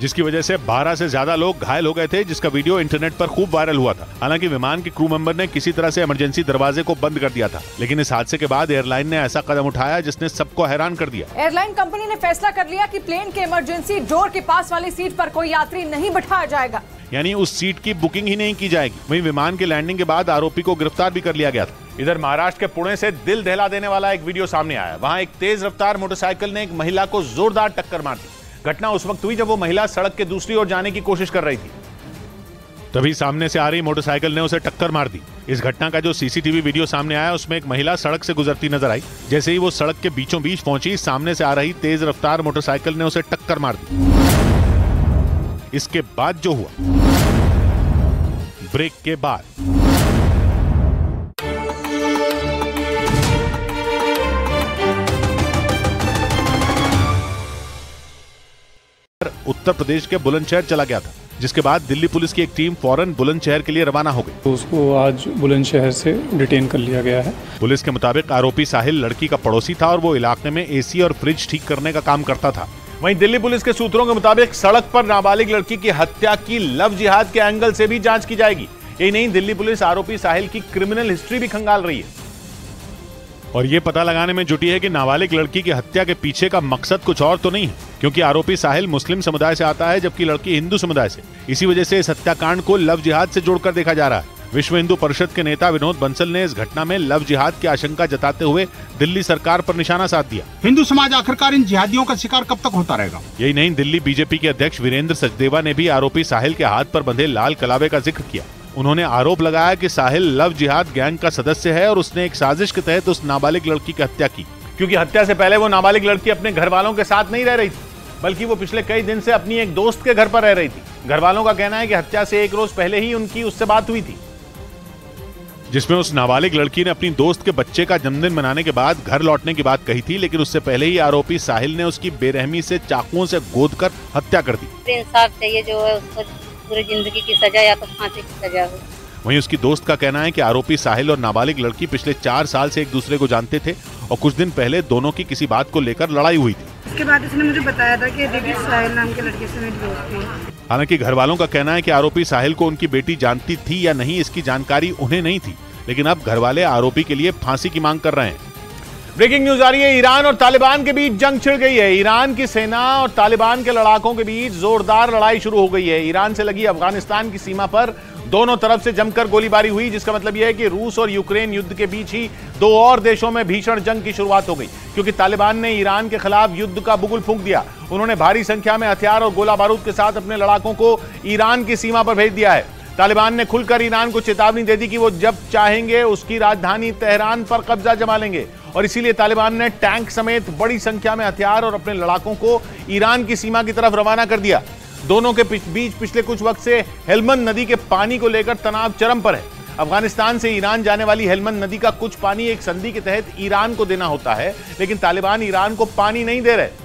जिसकी वजह से 12 से ज्यादा लोग घायल हो गए थे, जिसका वीडियो इंटरनेट पर खूब वायरल हुआ था। हालांकि विमान के क्रू मेंबर ने किसी तरह से इमरजेंसी दरवाजे को बंद कर दिया था, लेकिन इस हादसे के बाद एयरलाइन ने ऐसा कदम उठाया जिसने सबको हैरान कर दिया। एयरलाइन कंपनी ने फैसला कर लिया कि प्लेन के इमरजेंसी डोर के पास वाली सीट पर कोई यात्री नहीं बिठाया जाएगा, यानी उस सीट की बुकिंग ही नहीं की जाएगी। वहीं विमान के लैंडिंग के बाद आरोपी को गिरफ्तार भी कर लिया गया था। इधर महाराष्ट्र के पुणे से दिल दहला देने वाला एक वीडियो सामने आया। वहां एक तेज रफ्तार मोटरसाइकिल ने एक महिला को जोरदार टक्कर मार दी। घटना उस वक्त हुई जब वो महिला सड़क के दूसरी ओर जाने की कोशिश कर रही थी। तभी सामने से आ रही मोटरसाइकिल ने उसे टक्कर मार दी। इस घटना का जो सीसीटीवी वीडियो सामने आया उसमें एक महिला सड़क से गुजरती नजर आई। जैसे ही वो सड़क के बीचों बीच पहुंची, सामने से आ रही तेज रफ्तार मोटरसाइकिल ने उसे टक्कर मार दी। इसके बाद जो हुआ, ब्रेक के बाद उत्तर प्रदेश के बुलंदशहर चला गया था, जिसके बाद दिल्ली पुलिस की एक टीम फौरन बुलंदशहर के लिए रवाना हो गई। तो उसको आज बुलंदशहर से डिटेन कर लिया गया है। पुलिस के मुताबिक आरोपी साहिल लड़की का पड़ोसी था और वो इलाके में एसी और फ्रिज ठीक करने का काम करता था। वहीं दिल्ली पुलिस के सूत्रों के मुताबिक सड़क पर नाबालिग लड़की की हत्या की लव जिहाद के एंगल से भी जांच की जाएगी। यही नहीं, दिल्ली पुलिस आरोपी साहिल की क्रिमिनल हिस्ट्री भी खंगाल रही है और ये पता लगाने में जुटी है कि नाबालिग लड़की की हत्या के पीछे का मकसद कुछ और तो नहीं है, क्योंकि आरोपी साहिल मुस्लिम समुदाय से आता है जबकि लड़की हिंदू समुदाय से। इसी वजह से इस हत्याकांड को लव जिहाद से जोड़कर देखा जा रहा है। विश्व हिंदू परिषद के नेता विनोद बंसल ने इस घटना में लव जिहाद की आशंका जताते हुए दिल्ली सरकार पर निशाना साध दिया। हिंदू समाज आखिरकार इन जिहादियों का शिकार कब तक होता रहेगा? यही नहीं, दिल्ली बीजेपी के अध्यक्ष वीरेंद्र सचदेवा ने भी आरोपी साहिल के हाथ पर बंधे लाल कलावे का जिक्र किया। उन्होंने आरोप लगाया कि साहिल लव जिहाद गैंग का सदस्य है और उसने एक साजिश के तहत उस नाबालिग लड़की की हत्या की, क्योंकि हत्या से पहले वो नाबालिग लड़की अपने घर वालों के साथ नहीं रह रही थी, बल्कि वो पिछले कई दिन से अपनी एक दोस्त के घर पर रह रही थी। घर वालों का कहना है कि हत्या से एक रोज पहले ही उनकी उससे बात हुई थी, जिसमें उस नाबालिग लड़की ने अपनी दोस्त के बच्चे का जन्मदिन मनाने के बाद घर लौटने की बात कही थी, लेकिन उससे पहले ही आरोपी साहिल ने उसकी बेरहमी से चाकुओं से गोदकर हत्या कर दी। इंसाफ चाहिए, जो है उसको पूरी जिंदगी की सजा या तो फांसी की सजा हो। वहीं उसकी दोस्त का कहना है कि आरोपी साहिल और नाबालिग लड़की पिछले 4 साल से एक दूसरे को जानते थे और कुछ दिन पहले दोनों की किसी बात को लेकर लड़ाई हुई थी। इसके बाद इसने मुझे बताया था कि दीदी साहिल नाम के लड़के से मेरी दोस्ती है। हालांकि घर वालों का कहना है कि आरोपी साहिल को उनकी बेटी जानती थी या नहीं, इसकी जानकारी उन्हें नहीं थी, लेकिन अब घर वाले आरोपी के लिए फांसी की मांग कर रहे हैं। ब्रेकिंग न्यूज आ रही है, ईरान और तालिबान के बीच जंग छिड़ गई है। ईरान की सेना और तालिबान के लड़ाकों के बीच जोरदार लड़ाई शुरू हो गई है। ईरान से लगी अफगानिस्तान की सीमा पर दोनों तरफ से जमकर गोलीबारी हुई, जिसका मतलब यह है कि रूस और यूक्रेन युद्ध के बीच ही 2 और देशों में भीषण जंग की शुरुआत हो गई, क्योंकि तालिबान ने ईरान के खिलाफ युद्ध का बुगुल फूंक दिया। उन्होंने भारी संख्या में हथियार और गोला बारूद के साथ अपने लड़ाकों को ईरान की सीमा पर भेज दिया है। तालिबान ने खुलकर ईरान को चेतावनी दे दी कि वो जब चाहेंगे उसकी राजधानी तेहरान पर कब्जा जमा लेंगे, और इसीलिए तालिबान ने टैंक समेत बड़ी संख्या में हथियार और अपने लड़ाकों को ईरान की सीमा की तरफ रवाना कर दिया। दोनों के बीच पिछले कुछ वक्त से हेलमंद नदी के पानी को लेकर तनाव चरम पर है। अफगानिस्तान से ईरान जाने वाली हेलमंद नदी का कुछ पानी एक संधि के तहत ईरान को देना होता है, लेकिन तालिबान ईरान को पानी नहीं दे रहे,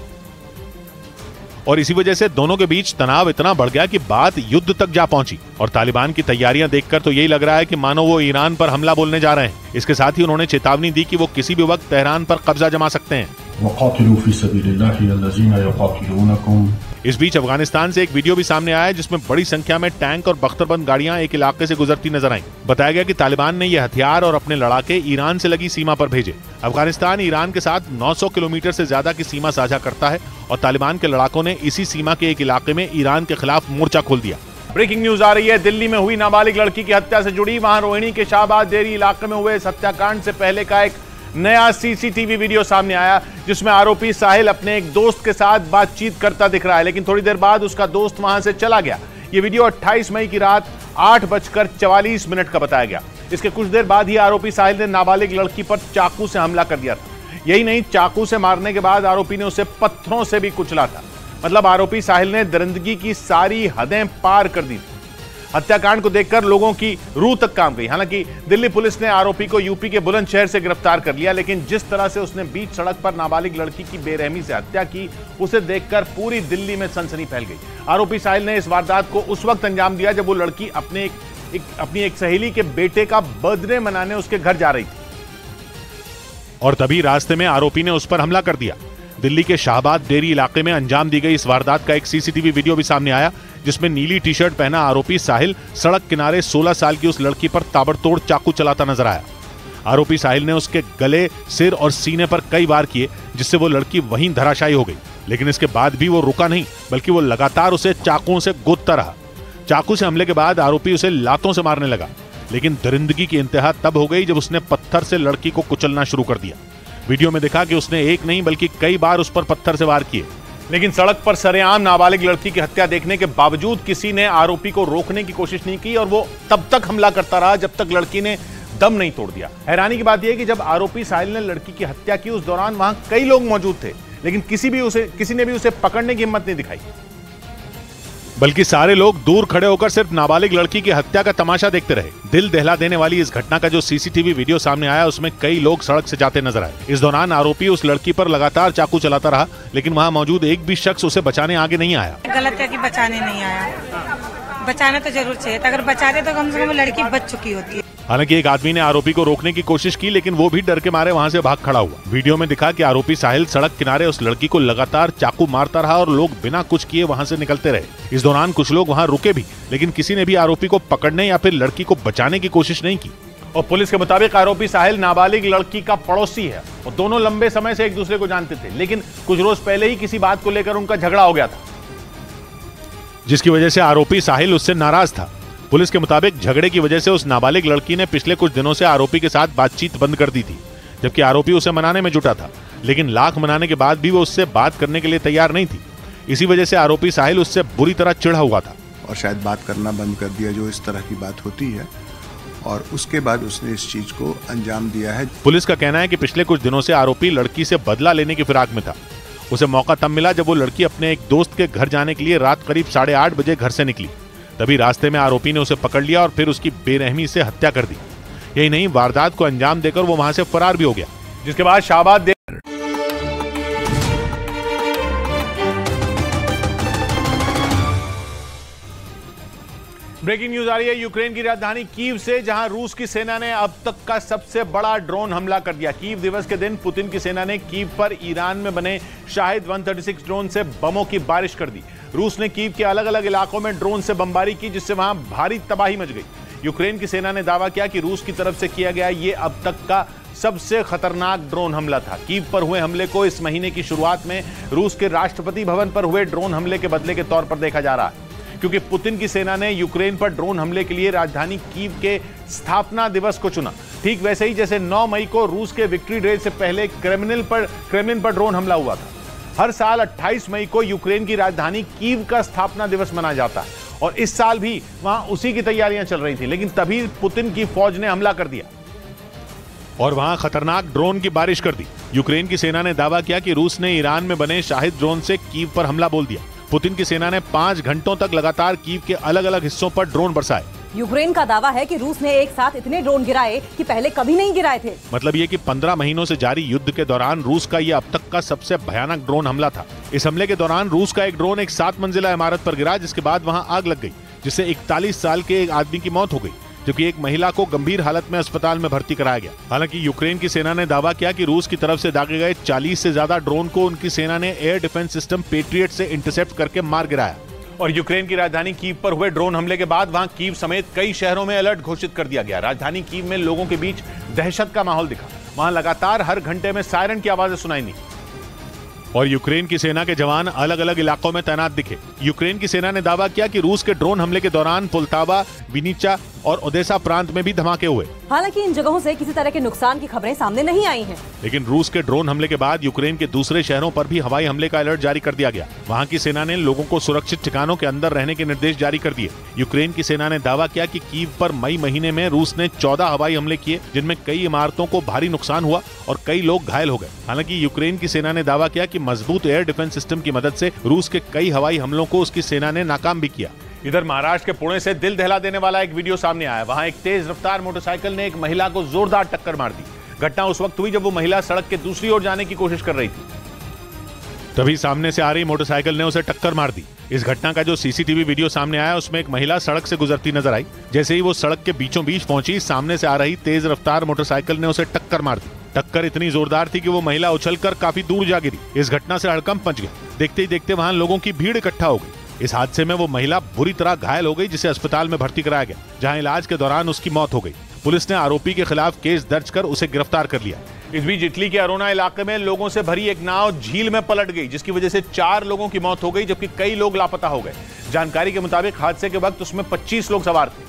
और इसी वजह से दोनों के बीच तनाव इतना बढ़ गया कि बात युद्ध तक जा पहुंची। और तालिबान की तैयारियां देखकर तो यही लग रहा है कि मानो वो ईरान पर हमला बोलने जा रहे हैं। इसके साथ ही उन्होंने चेतावनी दी कि वो किसी भी वक्त तेहरान पर कब्जा जमा सकते हैं। इस बीच अफगानिस्तान से एक वीडियो भी सामने आया है, जिसमें बड़ी संख्या में टैंक और बख्तरबंद गाड़ियां एक इलाके से गुजरती नजर आईं। बताया गया कि तालिबान ने ये हथियार और अपने लड़ाके ईरान से लगी सीमा पर भेजे। अफगानिस्तान ईरान के साथ 900 किलोमीटर से ज्यादा की सीमा साझा करता है और तालिबान के लड़ाकों ने इसी सीमा के एक इलाके में ईरान के खिलाफ मोर्चा खोल दिया। ब्रेकिंग न्यूज आ रही है, दिल्ली में हुई नाबालिग लड़की की हत्या से जुड़ी, वहां रोहिणी के शाहबाद देरी इलाके में हुए इस हत्याकांड से पहले का एक नया सीसीटीवी वीडियो सामने आया, जिसमें आरोपी साहिल अपने एक दोस्त के साथ बातचीत करता दिख रहा है, लेकिन थोड़ी देर बाद उसका दोस्त वहां से चला गया। यह वीडियो 28 मई की रात 8:44 का बताया गया। इसके कुछ देर बाद ही आरोपी साहिल ने नाबालिग लड़की पर चाकू से हमला कर दिया था। यही नहीं, चाकू से मारने के बाद आरोपी ने उसे पत्थरों से भी कुचला था। मतलब आरोपी साहिल ने दरिंदगी की सारी हदें पार कर दी थी। हत्याकांड को देखकर लोगों की रूह तक कांप गई। हालांकि दिल्ली पुलिस ने आरोपी को यूपी के बुलंदशहर से गिरफ्तार कर लिया, लेकिन जिस तरह से उसने बीच सड़क पर नाबालिग लड़की की बेरहमी से हत्या की, उसे देखकर पूरी दिल्ली में सनसनी फैल गई। आरोपी साहिल ने इस वारदात को उस वक्त अंजाम दिया जब वो लड़की अपनी एक सहेली के बेटे का बर्थडे मनाने उसके घर जा रही थी, और तभी रास्ते में आरोपी ने उस पर हमला कर दिया। दिल्ली के शाहबाद डेरी इलाके में अंजाम दी गई इस वारदात का एक सीसीटीवी वीडियो भी सामने आया, जिसमें नीली टी शर्ट पहना आरोपी साहिल सड़क किनारे 16 साल की उस लड़की पर ताबड़तोड़ चाकू चलाता नजर आया। आरोपी साहिल ने उसके गले, सिर और सीने पर कई वार किए, जिससे वो लड़की वहीं धराशायी हो गई। लेकिन इसके बाद भी वो रुका नहीं, बल्कि वो लगातार उसे चाकुओं से गोदता रहा। चाकू से हमले के बाद आरोपी उसे लातों से मारने लगा, लेकिन दरिंदगी की इंतहा तब हो गई जब उसने पत्थर से लड़की को कुचलना शुरू कर दिया। वीडियो में दिखा कि उसने एक नहीं बल्कि कई बार उस पर पत्थर से वार किए। लेकिन सड़क पर सरेआम नाबालिग लड़की की हत्या देखने के बावजूद किसी ने आरोपी को रोकने की कोशिश नहीं की और वो तब तक हमला करता रहा जब तक लड़की ने दम नहीं तोड़ दिया। हैरानी की बात यह है कि जब आरोपी साहिल ने लड़की की हत्या की उस दौरान वहां कई लोग मौजूद थे, लेकिन किसी ने भी उसे पकड़ने की हिम्मत नहीं दिखाई, बल्कि सारे लोग दूर खड़े होकर सिर्फ नाबालिग लड़की की हत्या का तमाशा देखते रहे। दिल दहला देने वाली इस घटना का जो सीसीटीवी वीडियो सामने आया उसमें कई लोग सड़क से जाते नजर आए। इस दौरान आरोपी उस लड़की पर लगातार चाकू चलाता रहा, लेकिन वहां मौजूद एक भी शख्स उसे बचाने आगे नहीं आया। गलत है कि बचाने नहीं आया, बचाना तो जरूर चाहिए। अगर बचाते तो कम से कम लड़की बच चुकी होती है। हालांकि एक आदमी ने आरोपी को रोकने की कोशिश की, लेकिन वो भी डर के मारे वहां से भाग खड़ा हुआ। वीडियो में दिखा कि आरोपी साहिल सड़क किनारे उस लड़की को लगातार चाकू मारता रहा और लोग बिना कुछ किए वहां से निकलते रहे। इस दौरान कुछ लोग वहां रुके भी, लेकिन किसी ने भी आरोपी को पकड़ने या फिर लड़की को बचाने की कोशिश नहीं की। और पुलिस के मुताबिक आरोपी साहिल नाबालिग लड़की का पड़ोसी है और दोनों लंबे समय से एक दूसरे को जानते थे, लेकिन कुछ रोज पहले ही किसी बात को लेकर उनका झगड़ा हो गया था, जिसकी वजह से आरोपी साहिल उससे नाराज था। पुलिस के मुताबिक झगड़े की वजह से उस नाबालिग लड़की ने पिछले कुछ दिनों से आरोपी के साथ बातचीत बंद कर दी थी, जबकि आरोपी उसे मनाने में जुटा था, लेकिन लाख मनाने के बाद भी वो उससे बात करने के लिए तैयार नहीं थी। इसी वजह से आरोपी साहिल उससे बुरी तरह चिढ़ा हुआ था और शायद बात करना बंद कर दिया, जो इस तरह की बात होती है, और उसके बाद उसने इस चीज को अंजाम दिया है। पुलिस का कहना है कि पिछले कुछ दिनों से आरोपी लड़की से बदला लेने की फिराक में था। उसे मौका तब मिला जब वो लड़की अपने एक दोस्त के घर जाने के लिए रात करीब 8:30 बजे घर से निकली। तभी रास्ते में आरोपी ने उसे पकड़ लिया और फिर उसकी बेरहमी से हत्या कर दी। यही नहीं, वारदात को अंजाम देकर वो वहां से फरार भी हो गया, जिसके बाद शाहबाद ब्रेकिंग न्यूज आ रही है यूक्रेन की राजधानी कीव से, जहां रूस की सेना ने अब तक का सबसे बड़ा ड्रोन हमला कर दिया। कीव दिवस के दिन पुतिन की सेना ने कीव पर ईरान में बने शाहिद 136 ड्रोन से बमों की बारिश कर दी। रूस ने कीव के अलग अलग इलाकों में ड्रोन से बमबारी की, जिससे वहां भारी तबाही मच गई। यूक्रेन की सेना ने दावा किया कि रूस की तरफ से किया गया ये अब तक का सबसे खतरनाक ड्रोन हमला था। कीव पर हुए हमले को इस महीने की शुरुआत में रूस के राष्ट्रपति भवन पर हुए ड्रोन हमले के बदले के तौर पर देखा जा रहा है, क्योंकि पुतिन की सेना ने यूक्रेन पर ड्रोन हमले के लिए राजधानी कीव के स्थापना दिवस को चुना। ठीक वैसे ही जैसे 9 मई को रूस के विक्ट्री डे से पहले क्रेमलिन पर ड्रोन हमला हुआ था। हर साल 28 मई को यूक्रेन की राजधानी कीव का स्थापना दिवस मनाया जाता है और इस साल भी वहां उसी की तैयारियां चल रही थी, लेकिन तभी पुतिन की फौज ने हमला कर दिया और वहां खतरनाक ड्रोन की बारिश कर दी। यूक्रेन की सेना ने दावा किया कि रूस ने ईरान में बने शाहिद ड्रोन से कीव पर हमला बोल दिया। पुतिन की सेना ने 5 घंटों तक लगातार कीव के अलग अलग हिस्सों पर ड्रोन बरसाए। यूक्रेन का दावा है कि रूस ने एक साथ इतने ड्रोन गिराए कि पहले कभी नहीं गिराए थे। मतलब ये कि 15 महीनों से जारी युद्ध के दौरान रूस का ये अब तक का सबसे भयानक ड्रोन हमला था। इस हमले के दौरान रूस का एक ड्रोन एक 7 मंजिला इमारत पर गिरा, जिसके बाद वहां आग लग गई, जिससे 41 साल के एक आदमी की मौत हो गई, जबकि एक महिला को गंभीर हालत में अस्पताल में भर्ती कराया गया। हालांकि यूक्रेन की सेना ने दावा किया कि रूस की तरफ से दागे गए 40 से ज्यादा ड्रोन को उनकी सेना ने एयर डिफेंस सिस्टम पेट्रियट से इंटरसेप्ट करके मार गिराया। और यूक्रेन की राजधानी कीव पर हुए ड्रोन हमले के बाद वहां कीव समेत कई शहरों में अलर्ट घोषित कर दिया गया। राजधानी कीव में लोगों के बीच दहशत का माहौल दिखा। वहां लगातार हर घंटे में सायरन की आवाजें सुनाई दी और यूक्रेन की सेना के जवान अलग अलग इलाकों में तैनात दिखे। यूक्रेन की सेना ने दावा किया कि रूस के ड्रोन हमले के दौरान पुल्तावा, विनिचा और ओदेसा प्रांत में भी धमाके हुए। हालांकि इन जगहों से किसी तरह के नुकसान की खबरें सामने नहीं आई हैं। लेकिन रूस के ड्रोन हमले के बाद यूक्रेन के दूसरे शहरों पर भी हवाई हमले का अलर्ट जारी कर दिया गया। वहां की सेना ने लोगों को सुरक्षित ठिकानों के अंदर रहने के निर्देश जारी कर दिए। यूक्रेन की सेना ने दावा किया कि कीव पर मई महीने में रूस ने 14 हवाई हमले किए, जिनमें कई इमारतों को भारी नुकसान हुआ और कई लोग घायल हो गए। हालांकि यूक्रेन की सेना ने दावा किया कि मजबूत एयर डिफेंस सिस्टम की मदद से रूस के कई हवाई हमलों को उसकी सेना ने नाकाम भी किया। इधर महाराष्ट्र के पुणे से दिल दहला देने वाला एक वीडियो सामने आया। वहां एक तेज रफ्तार मोटरसाइकिल ने एक महिला को जोरदार टक्कर मार दी। घटना उस वक्त हुई जब वो महिला सड़क के दूसरी ओर जाने की कोशिश कर रही थी, तभी सामने से आ रही मोटरसाइकिल ने उसे टक्कर मार दी। इस घटना का जो सीसीटीवी वीडियो सामने आया उसमें एक महिला सड़क से गुजरती नजर आई। जैसे ही वो सड़क के बीचों बीच पहुंची, सामने से आ रही तेज रफ्तार मोटरसाइकिल ने उसे टक्कर मार दी। टक्कर इतनी जोरदार थी कि वो महिला उछलकर काफी दूर जा गिरी। इस घटना से हड़कंप मच गया। देखते ही देखते वहां लोगों की भीड़ इकट्ठा हो गई। इस हादसे में वो महिला बुरी तरह घायल हो गई, जिसे अस्पताल में भर्ती कराया गया, जहां इलाज के दौरान उसकी मौत हो गई। पुलिस ने आरोपी के खिलाफ केस दर्ज कर उसे गिरफ्तार कर लिया। इस बीच इटली के अरोना इलाके में लोगों से भरी एक नाव झील में पलट गई, जिसकी वजह से 4 लोगों की मौत हो गई, जबकि कई लोग लापता हो गए। जानकारी के मुताबिक हादसे के वक्त उसमें 25 लोग सवार थे,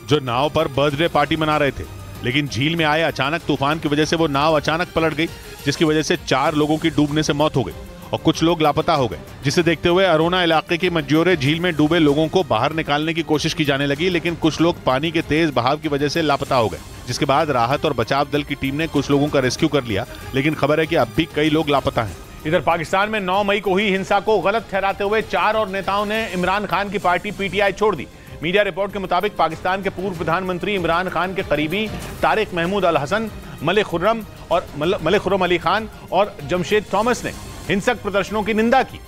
जो नाव पर बर्थडे पार्टी मना रहे थे। लेकिन झील में आए अचानक तूफान की वजह से वो नाव अचानक पलट गई, जिसकी वजह से 4 लोगों की डूबने से मौत हो गई और कुछ लोग लापता हो गए, जिसे देखते हुए अरोना इलाके की मज्योरे झील में डूबे लोगों को बाहर निकालने की कोशिश की जाने लगी, लेकिन कुछ लोग पानी के तेज बहाव की वजह से लापता हो गए, जिसके बाद राहत और बचाव दल की टीम ने कुछ लोगों का रेस्क्यू कर लिया, लेकिन खबर है कि अब भी कई लोग लापता हैं। इधर पाकिस्तान में 9 मई को हुई हिंसा को गलत ठहराते हुए 4 और नेताओं ने इमरान खान की पार्टी पीटीआई छोड़ दी। मीडिया रिपोर्ट के मुताबिक पाकिस्तान के पूर्व प्रधानमंत्री इमरान खान के करीबी तारिक महमूद अल हसन, मलिक खुर्रम अली खान और जमशेद थॉमस ने हिंसक प्रदर्शनों की निंदा की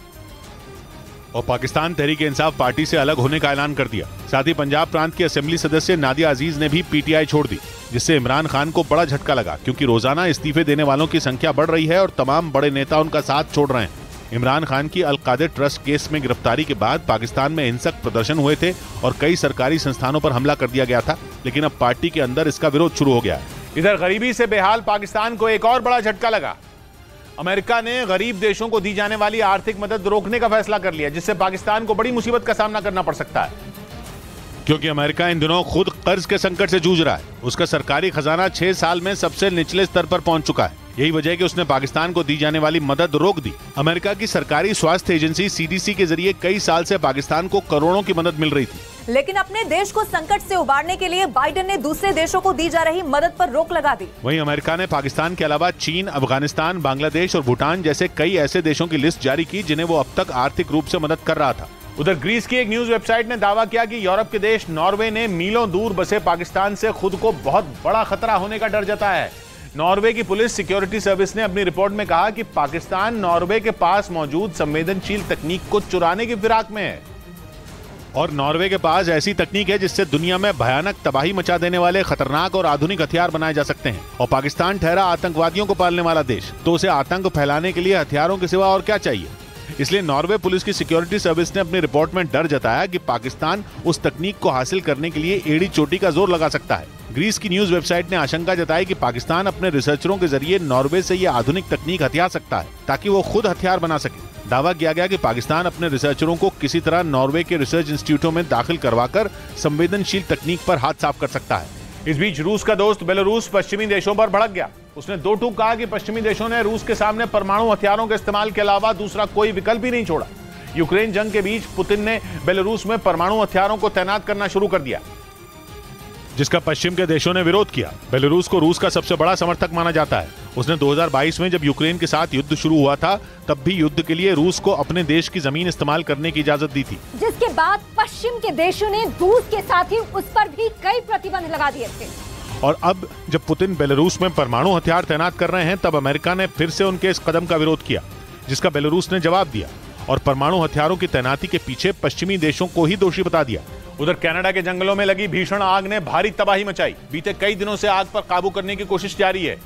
और पाकिस्तान तहरीक-ए-इंसाफ पार्टी से अलग होने का ऐलान कर दिया। साथ ही पंजाब प्रांत की असेंबली सदस्य नादिया अजीज ने भी पीटीआई छोड़ दी, जिससे इमरान खान को बड़ा झटका लगा, क्योंकि रोजाना इस्तीफे देने वालों की संख्या बढ़ रही है और तमाम बड़े नेता उनका साथ छोड़ रहे हैं। इमरान खान की अल-कादिर ट्रस्ट केस में गिरफ्तारी के बाद पाकिस्तान में हिंसक प्रदर्शन हुए थे और कई सरकारी संस्थानों पर हमला कर दिया गया था, लेकिन अब पार्टी के अंदर इसका विरोध शुरू हो गया है। इधर गरीबी से बेहाल पाकिस्तान को एक और बड़ा झटका लगा। अमेरिका ने गरीब देशों को दी जाने वाली आर्थिक मदद रोकने का फैसला कर लिया, जिससे पाकिस्तान को बड़ी मुसीबत का सामना करना पड़ सकता है, क्योंकि अमेरिका इन दिनों खुद कर्ज के संकट से जूझ रहा है। उसका सरकारी खजाना 6 साल में सबसे निचले स्तर पर पहुंच चुका है। यही वजह है कि उसने पाकिस्तान को दी जाने वाली मदद रोक दी। अमेरिका की सरकारी स्वास्थ्य एजेंसी CDC के जरिए कई साल से पाकिस्तान को करोड़ों की मदद मिल रही थी, लेकिन अपने देश को संकट से उबारने के लिए बाइडेन ने दूसरे देशों को दी जा रही मदद पर रोक लगा दी। वहीं अमेरिका ने पाकिस्तान के अलावा चीन, अफगानिस्तान, बांग्लादेश और भूटान जैसे कई ऐसे देशों की लिस्ट जारी की जिन्हें वो अब तक आर्थिक रूप से मदद कर रहा था। उधर ग्रीस की एक न्यूज वेबसाइट ने दावा किया कि यूरोप के देश नॉर्वे ने मीलों दूर बसे पाकिस्तान से खुद को बहुत बड़ा खतरा होने का डर जताया है। नॉर्वे की पुलिस सिक्योरिटी सर्विस ने अपनी रिपोर्ट में कहा कि पाकिस्तान नॉर्वे के पास मौजूद संवेदनशील तकनीक को चुराने की फिराक में है और नॉर्वे के पास ऐसी तकनीक है जिससे दुनिया में भयानक तबाही मचा देने वाले खतरनाक और आधुनिक हथियार बनाए जा सकते हैं। और पाकिस्तान ठहरा आतंकवादियों को पालने वाला देश, तो उसे आतंक फैलाने के लिए हथियारों के सिवा और क्या चाहिए। इसलिए नॉर्वे पुलिस की सिक्योरिटी सर्विस ने अपनी रिपोर्ट में डर जताया कि पाकिस्तान उस तकनीक को हासिल करने के लिए एड़ी चोटी का जोर लगा सकता है। ग्रीस की न्यूज वेबसाइट ने आशंका जताई कि पाकिस्तान अपने रिसर्चरों के जरिए नॉर्वे से ये आधुनिक तकनीक हथिया सकता है ताकि वो खुद हथियार बना सके। दावा किया गया कि पाकिस्तान अपने रिसर्चरों को किसी तरह नॉर्वे के रिसर्च इंस्टीट्यूटों में दाखिल करवाकर संवेदनशील तकनीक पर हाथ साफ कर सकता है। इस बीच रूस का दोस्त बेलारूस पश्चिमी देशों पर भड़क गया। उसने दो टूक कहा कि पश्चिमी देशों ने रूस के सामने परमाणु हथियारों के इस्तेमाल के अलावा दूसरा कोई विकल्प ही नहीं छोड़ा। यूक्रेन जंग के बीच पुतिन ने बेलारूस में परमाणु हथियारों को तैनात करना शुरू कर दिया, जिसका पश्चिम के देशों ने विरोध किया। बेलारूस को रूस का सबसे बड़ा समर्थक माना जाता है। उसने 2022 में जब यूक्रेन के साथ युद्ध शुरू हुआ था, तब भी युद्ध के लिए रूस को अपने देश की जमीन इस्तेमाल करने की इजाजत दी थी, जिसके बाद पश्चिम के देशों ने रूस के साथ ही उस पर भी कई प्रतिबंध लगा दिए थे। और अब जब पुतिन बेलारूस में परमाणु हथियार तैनात कर रहे हैं, तब अमेरिका ने फिर से उनके इस कदम का विरोध किया, जिसका बेलारूस ने जवाब दिया और परमाणु हथियारों की तैनाती के पीछे पश्चिमी देशों को ही दोषी बता दिया। उधर कनाडा के जंगलों में लगी भीषण आग ने भारी तबाही मचाई। बीते कई दिनों से आग पर काबू करने की कोशिश जारी है,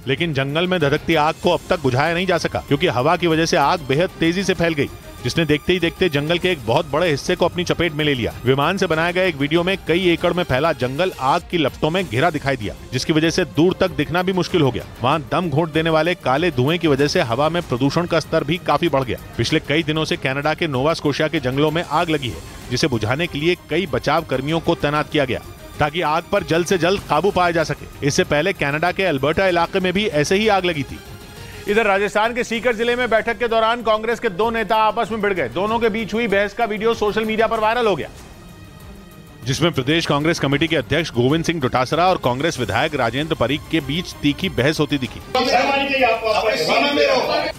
लेकिन जंगल में धधकती आग को अब तक बुझाया नहीं जा सका, क्योंकि हवा की वजह से आग बेहद तेजी से फैल गई, जिसने देखते ही देखते जंगल के एक बहुत बड़े हिस्से को अपनी चपेट में ले लिया। विमान से बनाया गया एक वीडियो में कई एकड़ में फैला जंगल आग की लपटों में घिरा दिखाई दिया, जिसकी वजह से दूर तक दिखना भी मुश्किल हो गया। वहाँ दम घोंट देने वाले काले धुएं की वजह से हवा में प्रदूषण का स्तर भी काफी बढ़ गया। पिछले कई दिनों से कनाडा के नोवा स्कोशिया के जंगलों में आग लगी है, जिसे बुझाने के लिए कई बचाव कर्मियों को तैनात किया गया ताकि आग पर जल्द से जल्द काबू पाया जा सके। इससे पहले कनाडा के अल्बर्टा इलाके में भी ऐसे ही आग लगी थी। इधर राजस्थान के सीकर जिले में बैठक के दौरान कांग्रेस के दो नेता आपस में भिड़ गए। दोनों के बीच हुई बहस का वीडियो सोशल मीडिया पर वायरल हो गया, जिसमें प्रदेश कांग्रेस कमेटी के अध्यक्ष गोविंद सिंह डोटासरा और कांग्रेस विधायक राजेंद्र परीख के बीच तीखी बहस होती दिखी।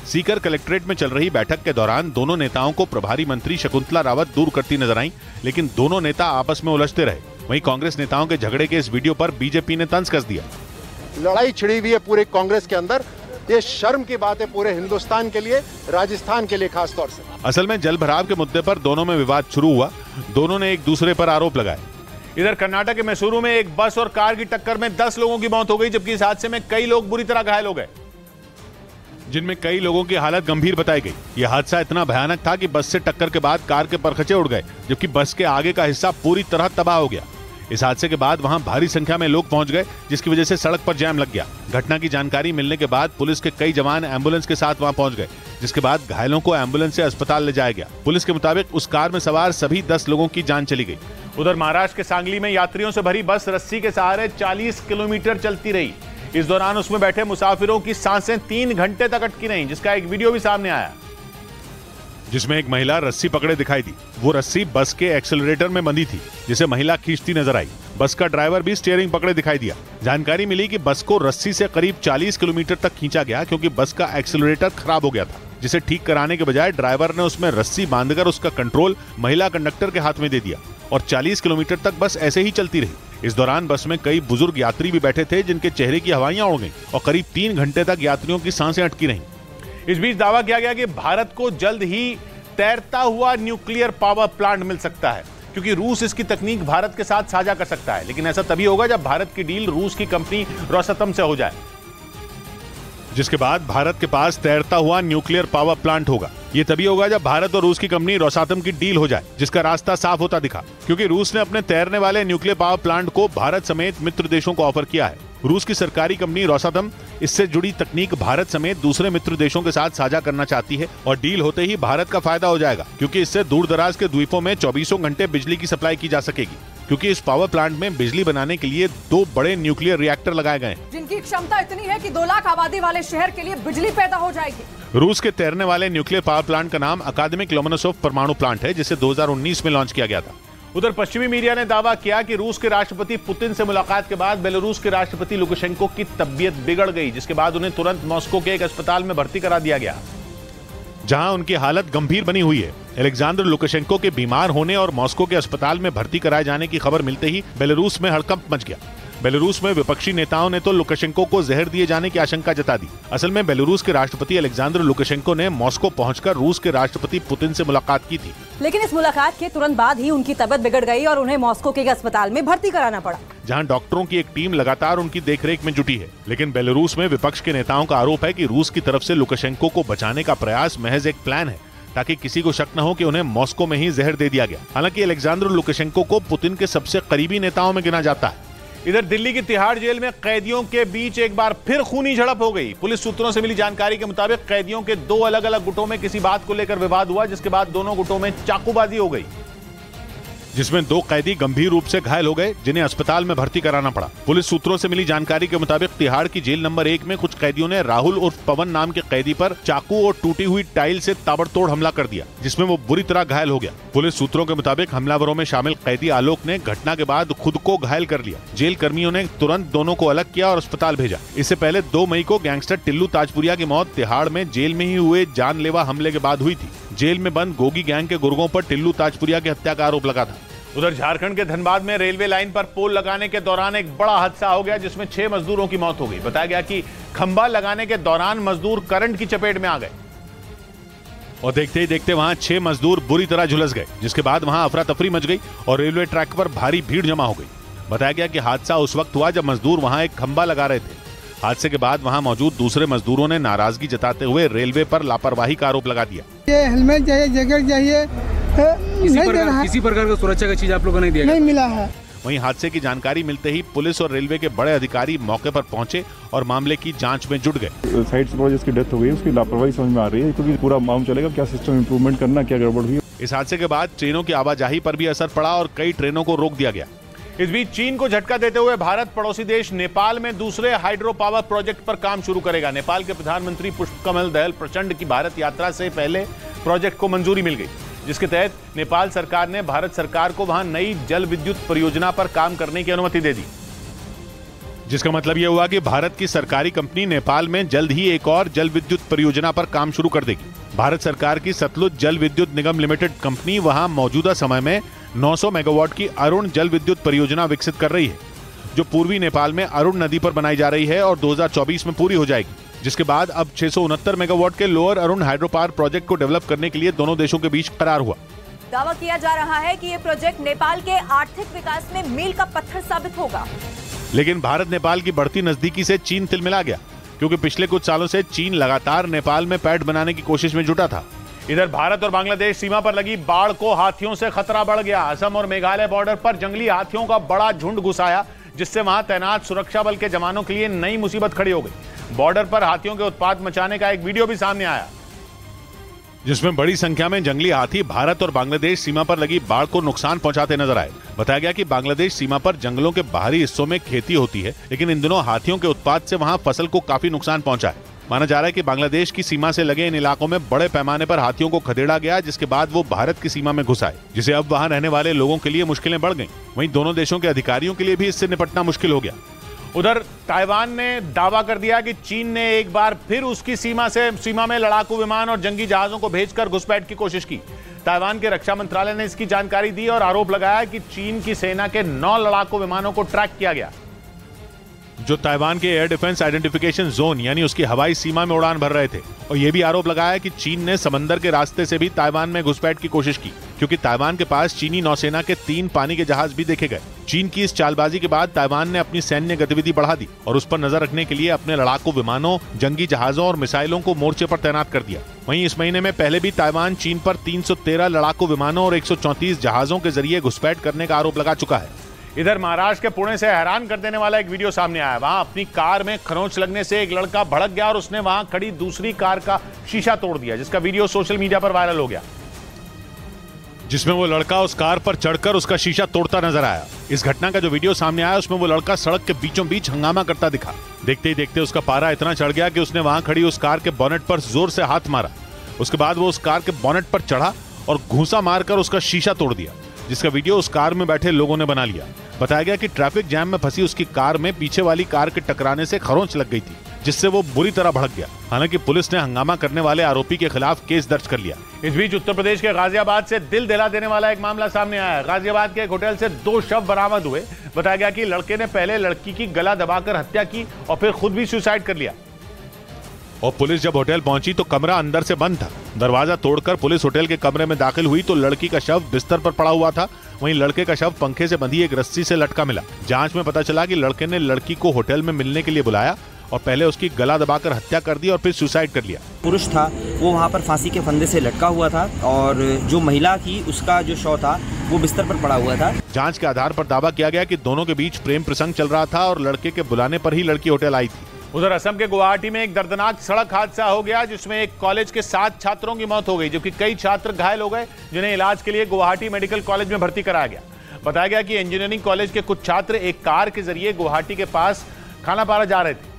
सीकर कलेक्ट्रेट में चल रही बैठक के दौरान दोनों नेताओं को प्रभारी मंत्री शकुंतला रावत दूर करती नजर आई, लेकिन दोनों नेता आपस में उलझते रहे। वहीं कांग्रेस नेताओं के झगड़े के इस वीडियो पर बीजेपी ने तंज कस दिया। लड़ाई छिड़ी हुई है पूरे कांग्रेस के अंदर। ये शर्म की बात है पूरे हिंदुस्तान के लिए, राजस्थान के लिए खास तौर से। असल में जल भराव के मुद्दे पर दोनों में विवाद शुरू हुआ। दोनों ने एक दूसरे पर आरोप लगाए। इधर कर्नाटक के मैसूरू में एक बस और कार की टक्कर में 10 लोगों की मौत हो गई, जबकि इस हादसे में कई लोग बुरी तरह घायल हो गए, जिनमें कई लोगों की हालत गंभीर बताई गई। यह हादसा इतना भयानक था कि बस से टक्कर के बाद कार के परखचे उड़ गए, जबकि बस के आगे का हिस्सा पूरी तरह तबाह हो गया। इस हादसे के बाद वहां भारी संख्या में लोग पहुंच गए, जिसकी वजह से सड़क पर जैम लग गया। घटना की जानकारी मिलने के बाद पुलिस के कई जवान एम्बुलेंस के साथ वहां पहुंच गए, जिसके बाद घायलों को एम्बुलेंस से अस्पताल ले जाया गया। पुलिस के मुताबिक उस कार में सवार सभी 10 लोगों की जान चली गई। उधर महाराष्ट्र के सांगली में यात्रियों से भरी बस रस्सी के सहारे 40 किलोमीटर चलती रही। इस दौरान उसमें बैठे मुसाफिरों की सांसें 3 घंटे तक अटकी रहीं, जिसका एक वीडियो भी सामने आया, जिसमें एक महिला रस्सी पकड़े दिखाई दी। वो रस्सी बस के एक्सेलरेटर में बंधी थी, जिसे महिला खींचती नजर आई। बस का ड्राइवर भी स्टीयरिंग पकड़े दिखाई दिया। जानकारी मिली कि बस को रस्सी से करीब 40 किलोमीटर तक खींचा गया, क्योंकि बस का एक्सेलरेटर खराब हो गया था, जिसे ठीक कराने के बजाय ड्राइवर ने उसमें रस्सी बांधकर उसका कंट्रोल महिला कंडक्टर के हाथ में दे दिया और 40 किलोमीटर तक बस ऐसे ही चलती रही। इस दौरान बस में कई बुजुर्ग यात्री भी बैठे थे, जिनके चेहरे की हवाइयां उड़ गईं और करीब 3 घंटे तक यात्रियों की सांसें अटकी रहीं। इस बीच दावा किया गया कि भारत को जल्द ही तैरता हुआ न्यूक्लियर पावर प्लांट मिल सकता है, क्योंकि रूस इसकी तकनीक भारत के साथ साझा कर सकता है। लेकिन ऐसा तभी होगा जब भारत की डील रूस की कंपनी रोसातम से हो जाए, जिसके बाद भारत के पास तैरता हुआ न्यूक्लियर पावर प्लांट होगा। ये तभी होगा जब भारत और रूस की कंपनी रोसातम की डील हो जाए, जिसका रास्ता साफ होता दिखा, क्योंकि रूस ने अपने तैरने वाले न्यूक्लियर पावर प्लांट को भारत समेत मित्र देशों को ऑफर किया है। रूस की सरकारी कंपनी रोसातम इससे जुड़ी तकनीक भारत समेत दूसरे मित्र देशों के साथ साझा करना चाहती है और डील होते ही भारत का फायदा हो जाएगा, क्योंकि इससे दूर दराज के द्वीपों में 24 घंटे बिजली की सप्लाई की जा सकेगी, क्योंकि इस पावर प्लांट में बिजली बनाने के लिए 2 बड़े न्यूक्लियर रिएक्टर लगाए गए हैं, जिनकी क्षमता इतनी है कि 2 लाख आबादी वाले शहर के लिए बिजली पैदा हो जाएगी। रूस के तैरने वाले न्यूक्लियर पावर प्लांट का नाम अकादमिक लोमोनोसोव परमाणु प्लांट है, जिसे 2019 में लॉन्च किया गया था। उधर पश्चिमी मीडिया ने दावा किया कि रूस के राष्ट्रपति पुतिन से मुलाकात के बाद बेलारूस के राष्ट्रपति लुकाशेंको की तबीयत बिगड़ गई, जिसके बाद उन्हें तुरंत मॉस्को के एक अस्पताल में भर्ती करा दिया गया, जहां उनकी हालत गंभीर बनी हुई है। अलेक्जेंडर लुकाशेंको के बीमार होने और मॉस्को के अस्पताल में भर्ती कराए जाने की खबर मिलते ही बेलारूस में हड़कंप मच गया। बेलारूस में विपक्षी नेताओं ने तो लुकाशेंको को जहर दिए जाने की आशंका जता दी। असल में बेलारूस के राष्ट्रपति अलेक्जेंडर लुकाशेंको ने मॉस्को पहुंचकर रूस के राष्ट्रपति पुतिन से मुलाकात की थी, लेकिन इस मुलाकात के तुरंत बाद ही उनकी तबीयत बिगड़ गई और उन्हें मॉस्को के एक अस्पताल में भर्ती कराना पड़ा, जहां डॉक्टरों की एक टीम लगातार उनकी देखरेख में जुटी है। लेकिन बेलारूस में विपक्ष के नेताओं का आरोप है कि रूस की तरफ से लुकाशेंको को बचाने का प्रयास महज एक प्लान है, ताकि किसी को शक न हो कि उन्हें मॉस्को में ही जहर दे दिया गया। हालांकि अलेक्जेंडर लुकाशेंको को पुतिन के सबसे करीबी नेताओं में गिना जाता है। इधर दिल्ली की तिहाड़ जेल में कैदियों के बीच एक बार फिर खूनी झड़प हो गई। पुलिस सूत्रों से मिली जानकारी के मुताबिक कैदियों के 2 अलग-अलग गुटों में किसी बात को लेकर विवाद हुआ, जिसके बाद दोनों गुटों में चाकूबाजी हो गई, जिसमें 2 कैदी गंभीर रूप से घायल हो गए, जिन्हें अस्पताल में भर्ती कराना पड़ा। पुलिस सूत्रों से मिली जानकारी के मुताबिक तिहाड़ की जेल नंबर 1 में कुछ कैदियों ने राहुल उर्फ पवन नाम के कैदी पर चाकू और टूटी हुई टाइल से ताबड़तोड़ हमला कर दिया, जिसमें वो बुरी तरह घायल हो गया। पुलिस सूत्रों के मुताबिक हमलावरों में शामिल कैदी आलोक ने घटना के बाद खुद को घायल कर लिया। जेल कर्मियों ने तुरंत दोनों को अलग किया और अस्पताल भेजा। इससे पहले 2 मई को गैंगस्टर टिल्लू ताजपुरिया की मौत तिहाड़ में जेल में ही हुए जानलेवा हमले के बाद हुई थी। जेल में बंद गोगी गैंग के गुर्गों पर टिल्लू ताजपुरिया की हत्या का आरोप लगा था। उधर झारखंड के धनबाद में रेलवे लाइन पर पोल लगाने के दौरान एक बड़ा हादसा हो गया, जिसमें 6 मजदूरों की मौत हो गई। बताया गया कि खंभा लगाने के दौरान मजदूर करंट की चपेट में आ गए और देखते ही देखते वहां 6 मजदूर बुरी तरह झुलस गए, जिसके बाद वहां अफरा तफरी मच गई और रेलवे ट्रैक पर भारी भीड़ जमा हो गई। बताया गया कि हादसा उस वक्त हुआ जब मजदूर वहां एक खंभा लगा रहे थे। हादसे के बाद वहां मौजूद दूसरे मजदूरों ने नाराजगी जताते हुए रेलवे पर लापरवाही का आरोप लगा दिया। ये हेलमेट चाहिए, जैकेट चाहिए, किसी प्रकार का सुरक्षा का चीज आप लोगों ने दिया नहीं मिला है। वहीं हादसे की जानकारी मिलते ही पुलिस और रेलवे के बड़े अधिकारी मौके पर पहुंचे और मामले की जांच में जुट गए। साइड से जिसकी डेथ हो गई उसकी लापरवाही समझ में आ रही है, क्योंकि पूरा मालूम चलेगा क्या सिस्टम इंप्रूवमेंट करना, क्या गड़बड़ हुई। इस हादसे के बाद ट्रेनों की आवाजाही पर भी असर पड़ा और कई ट्रेनों को रोक दिया गया। इस बीच चीन को झटका देते हुए भारत पड़ोसी देश नेपाल में दूसरे हाइड्रो पावर प्रोजेक्ट पर काम शुरू करेगा। नेपाल के प्रधानमंत्री पुष्पकमल दहल प्रचंड की भारत यात्रा से पहले प्रोजेक्ट को मंजूरी मिल गई, जिसके तहत नेपाल सरकार ने भारत सरकार को वहां नई जल विद्युत परियोजना पर काम करने की अनुमति दे दी, जिसका मतलब यह हुआ कि भारत की सरकारी कंपनी नेपाल में जल्द ही एक और जल विद्युत परियोजना पर काम शुरू कर देगी। भारत सरकार की सतलुज जल विद्युत निगम लिमिटेड कंपनी वहां मौजूदा समय में 900 मेगावाट की अरुण जल विद्युत परियोजना विकसित कर रही है, जो पूर्वी नेपाल में अरुण नदी पर बनाई जा रही है और 2024 में पूरी हो जाएगी, जिसके बाद अब 669 मेगावाट के lower Arun hydro power project को डेवलप करने के लिए दोनों देशों के बीच करार हुआ। दावा किया जा रहा है कि ये प्रोजेक्ट नेपाल के आर्थिक विकास में मील का पत्थर साबित होगा। लेकिन भारत नेपाल की बढ़ती नजदीकी से चीन तिलमिला गया, क्योंकि पिछले कुछ सालों से चीन लगातार नेपाल में पैठ बनाने की कोशिश में जुटा था। इधर भारत और बांग्लादेश सीमा पर लगी बाढ़ को हाथियों से खतरा बढ़ गया। असम और मेघालय बॉर्डर पर जंगली हाथियों का बड़ा झुंड घुस आया, जिससे वहां तैनात सुरक्षा बल के जवानों के लिए नई मुसीबत खड़ी हो गई। बॉर्डर पर हाथियों के उत्पात मचाने का एक वीडियो भी सामने आया, जिसमें बड़ी संख्या में जंगली हाथी भारत और बांग्लादेश सीमा पर लगी बाढ़ को नुकसान पहुंचाते नजर आए। बताया गया कि बांग्लादेश सीमा पर जंगलों के बाहरी हिस्सों में खेती होती है, लेकिन इन दिनों हाथियों के उत्पात से वहां फसल को काफी नुकसान पहुंचा है। माना जा रहा है कि बांग्लादेश की सीमा से लगे इन इलाकों में बड़े पैमाने पर हाथियों को खदेड़ा गया, जिसके बाद वो भारत की सीमा में घुस आए, जिसे अब वहां रहने वाले लोगों के लिए मुश्किलें बढ़ गईं। वहीं दोनों देशों के अधिकारियों के लिए भी इससे निपटना मुश्किल हो गया। उधर ताइवान ने दावा कर दिया कि चीन ने एक बार फिर उसकी सीमा में लड़ाकू विमान और जंगी जहाजों को भेजकर घुसपैठ की कोशिश की। ताइवान के रक्षा मंत्रालय ने इसकी जानकारी दी और आरोप लगाया कि चीन की सेना के 9 लड़ाकू विमानों को ट्रैक किया गया, जो ताइवान के एयर डिफेंस आइडेंटिफिकेशन जोन यानी उसकी हवाई सीमा में उड़ान भर रहे थे। और यह भी आरोप लगाया कि चीन ने समंदर के रास्ते से भी ताइवान में घुसपैठ की कोशिश की, क्योंकि ताइवान के पास चीनी नौसेना के 3 पानी के जहाज भी देखे गए। चीन की इस चालबाजी के बाद ताइवान ने अपनी सैन्य गतिविधि बढ़ा दी और उस पर नजर रखने के लिए अपने लड़ाकू विमानों, जंगी जहाजों और मिसाइलों को मोर्चे पर तैनात कर दिया। वहीं इस महीने में पहले भी ताइवान चीन पर 313 लड़ाकू विमानों और 134 जहाजों के जरिए घुसपैठ करने का आरोप लगा चुका है। इधर महाराष्ट्र के पुणे से हैरान कर देने वाला एक वीडियो सामने आया। वहां अपनी कार में खरोंच लगने से एक लड़का भड़क गया और उसने वहां खड़ी दूसरी कार का शीशा तोड़ दिया, जिसका वीडियो सोशल मीडिया पर वायरल हो गया, जिसमें वो लड़का उस कार पर चढ़कर उसका शीशा तोड़ता नजर आया। इस घटना का जो वीडियो सामने आया उसमें वो लड़का सड़क के बीचों बीच हंगामा करता दिखा। देखते ही देखते उसका पारा इतना चढ़ गया कि उसने वहां खड़ी उस कार के बोनेट पर जोर से हाथ मारा। उसके बाद वो उस कार के बोनेट पर चढ़ा और घूंसा मारकर उसका शीशा तोड़ दिया, जिसका वीडियो उस कार में बैठे लोगों ने बना लिया। बताया गया कि ट्रैफिक जैम में फंसी उसकी कार में पीछे वाली कार के टकराने से खरोंच लग गई थी, जिससे वो बुरी तरह भड़क गया। हालांकि पुलिस ने हंगामा करने वाले आरोपी के खिलाफ केस दर्ज कर लिया। इस बीच उत्तर प्रदेश के गाजियाबाद से दिल दिला देने वाला एक मामला सामने आया। गाजियाबाद के एक होटल से 2 शव बरामद हुए। बताया गया कि लड़के ने पहले लड़की की गला दबाकर हत्या की और फिर खुद भी सुसाइड कर लिया। और पुलिस जब होटल पहुंची तो कमरा अंदर से बंद था। दरवाजा तोड़कर पुलिस होटल के कमरे में दाखिल हुई तो लड़की का शव बिस्तर पर पड़ा हुआ था। वहीं लड़के का शव पंखे से बंधी एक रस्सी से लटका मिला। जांच में पता चला कि लड़के ने लड़की को होटल में मिलने के लिए बुलाया और पहले उसकी गला दबाकर हत्या कर दी और फिर सुसाइड कर लिया। पुरुष था वो वहाँ पर फांसी के फंदे से लटका हुआ था और जो महिला थी उसका जो शव था वो बिस्तर पर पड़ा हुआ था। जांच के आधार पर दावा किया गया कि दोनों के बीच प्रेम प्रसंग चल रहा था और लड़के के बुलाने पर ही लड़की होटल आई थी। उधर असम के गुवाहाटी में एक दर्दनाक सड़क हादसा हो गया, जिसमें एक कॉलेज के 7 छात्रों की मौत हो गई, जबकि कई छात्र घायल हो गए, जिन्हें इलाज के लिए गुवाहाटी मेडिकल कॉलेज में भर्ती कराया गया। बताया गया कि इंजीनियरिंग कॉलेज के कुछ छात्र एक कार के जरिए गुवाहाटी के पास खानापारा जा रहे थे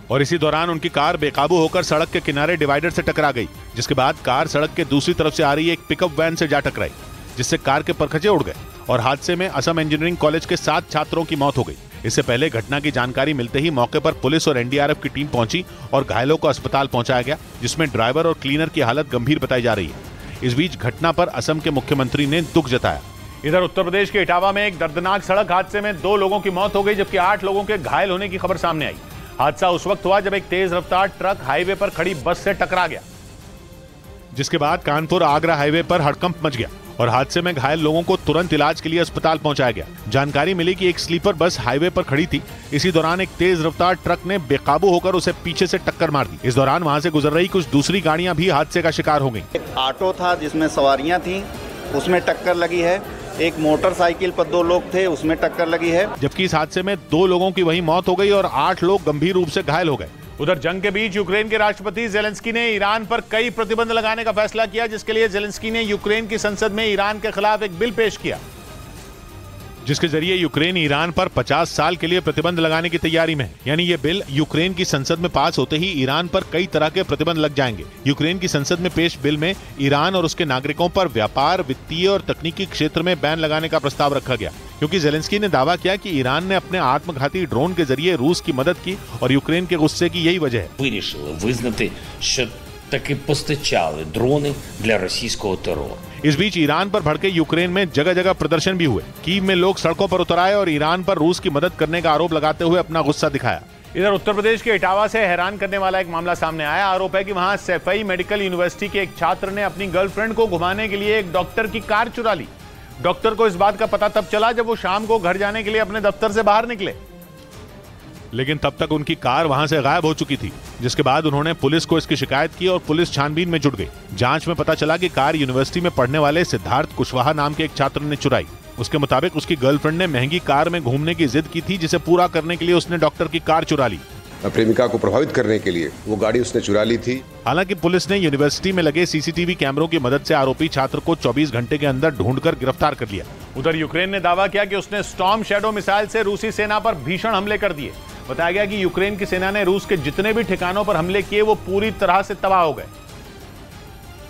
और इसी दौरान उनकी कार बेकाबू होकर सड़क के किनारे डिवाइडर से टकरा गई, जिसके बाद कार सड़क के दूसरी तरफ से आ रही एक पिकअप वैन से जा टकराई, जिससे कार के परखचे उड़ गए और हादसे में असम इंजीनियरिंग कॉलेज के 7 छात्रों की मौत हो गई। इससे पहले घटना की जानकारी मिलते ही मौके पर पुलिस और एनडीआरएफ की टीम पहुंची और घायलों को अस्पताल पहुंचाया गया, जिसमें ड्राइवर और क्लीनर की हालत गंभीर बताई जा रही है। इस बीच घटना पर असम के मुख्यमंत्री ने दुख जताया। इधर उत्तर प्रदेश के इटावा में एक दर्दनाक सड़क हादसे में 2 लोगों की मौत हो गई, जबकि 8 लोगों के घायल होने की खबर सामने आई। हादसा उस वक्त हुआ जब एक तेज रफ्तार ट्रक हाईवे पर खड़ी बस से टकरा गया, जिसके बाद कानपुर आगरा हाईवे पर हड़कंप मच गया और हादसे में घायल लोगों को तुरंत इलाज के लिए अस्पताल पहुंचाया गया। जानकारी मिली कि एक स्लीपर बस हाईवे पर खड़ी थी। इसी दौरान एक तेज रफ्तार ट्रक ने बेकाबू होकर उसे पीछे से टक्कर मार दी। इस दौरान वहां से गुजर रही कुछ दूसरी गाड़ियां भी हादसे का शिकार हो गई। एक ऑटो था जिसमें सवारियां थी, उसमें टक्कर लगी है। एक मोटरसाइकिल पर 2 लोग थे, उसमें टक्कर लगी है। जबकि इस हादसे में 2 लोगों की वहीं मौत हो गई और 8 लोग गंभीर रूप से घायल हो गए। उधर जंग के बीच यूक्रेन के राष्ट्रपति जेलेंस्की ने ईरान पर कई प्रतिबंध लगाने का फैसला किया, जिसके लिए जेलेंस्की ने यूक्रेन की संसद में ईरान के खिलाफ एक बिल पेश किया, जिसके जरिए यूक्रेन ईरान पर 50 साल के लिए प्रतिबंध लगाने की तैयारी में है। यानी ये बिल यूक्रेन की संसद में पास होते ही ईरान पर कई तरह के प्रतिबंध लग जाएंगे। यूक्रेन की संसद में पेश बिल में ईरान और उसके नागरिकों पर व्यापार, वित्तीय और तकनीकी क्षेत्र में बैन लगाने का प्रस्ताव रखा गया, क्योंकि जेलेंस्की ने दावा किया कि ईरान ने अपने आत्मघाती ड्रोन के जरिए रूस की मदद की और यूक्रेन के गुस्से की यही वजह है। таки постачали дрони для російського терору। इस बीच ईरान पर भड़के यूक्रेन में जगह जगह प्रदर्शन भी हुए। कीव में लोग सड़कों पर उतर आए और ईरान पर रूस की मदद करने का आरोप लगाते हुए अपना गुस्सा दिखाया। इधर उत्तर प्रदेश के इटावा से हैरान करने वाला एक मामला सामने आया। आरोप है कि वहां सैफई मेडिकल यूनिवर्सिटी के एक छात्र ने अपनी गर्लफ्रेंड को घुमाने के लिए एक डॉक्टर की कार चुरा ली। डॉक्टर को इस बात का पता तब चला जब वो शाम को घर जाने के लिए अपने दफ्तर से बाहर निकले, लेकिन तब तक उनकी कार वहां से गायब हो चुकी थी, जिसके बाद उन्होंने पुलिस को इसकी शिकायत की और पुलिस छानबीन में जुट गई। जांच में पता चला कि कार यूनिवर्सिटी में पढ़ने वाले सिद्धार्थ कुशवाहा नाम के एक छात्र ने चुराई। उसके मुताबिक उसकी गर्लफ्रेंड ने महंगी कार में घूमने की जिद की थी, जिसे पूरा करने के लिए उसने डॉक्टर की कार चुरा ली। प्रेमिका को प्रभावित करने के लिए वो गाड़ी उसने चुरा ली थी। हालांकि पुलिस ने यूनिवर्सिटी में लगे सीसीटीवी कैमरों की मदद से आरोपी छात्र को 24 घंटे के अंदर ढूंढकर गिरफ्तार कर लिया। उधर यूक्रेन ने दावा किया कि उसने स्टॉर्म शैडो मिसाइल से रूसी सेना पर भीषण हमले कर दिए। बताया गया कि यूक्रेन की सेना ने रूस के जितने भी ठिकानों पर हमले किए वो पूरी तरह से तबाह हो गए।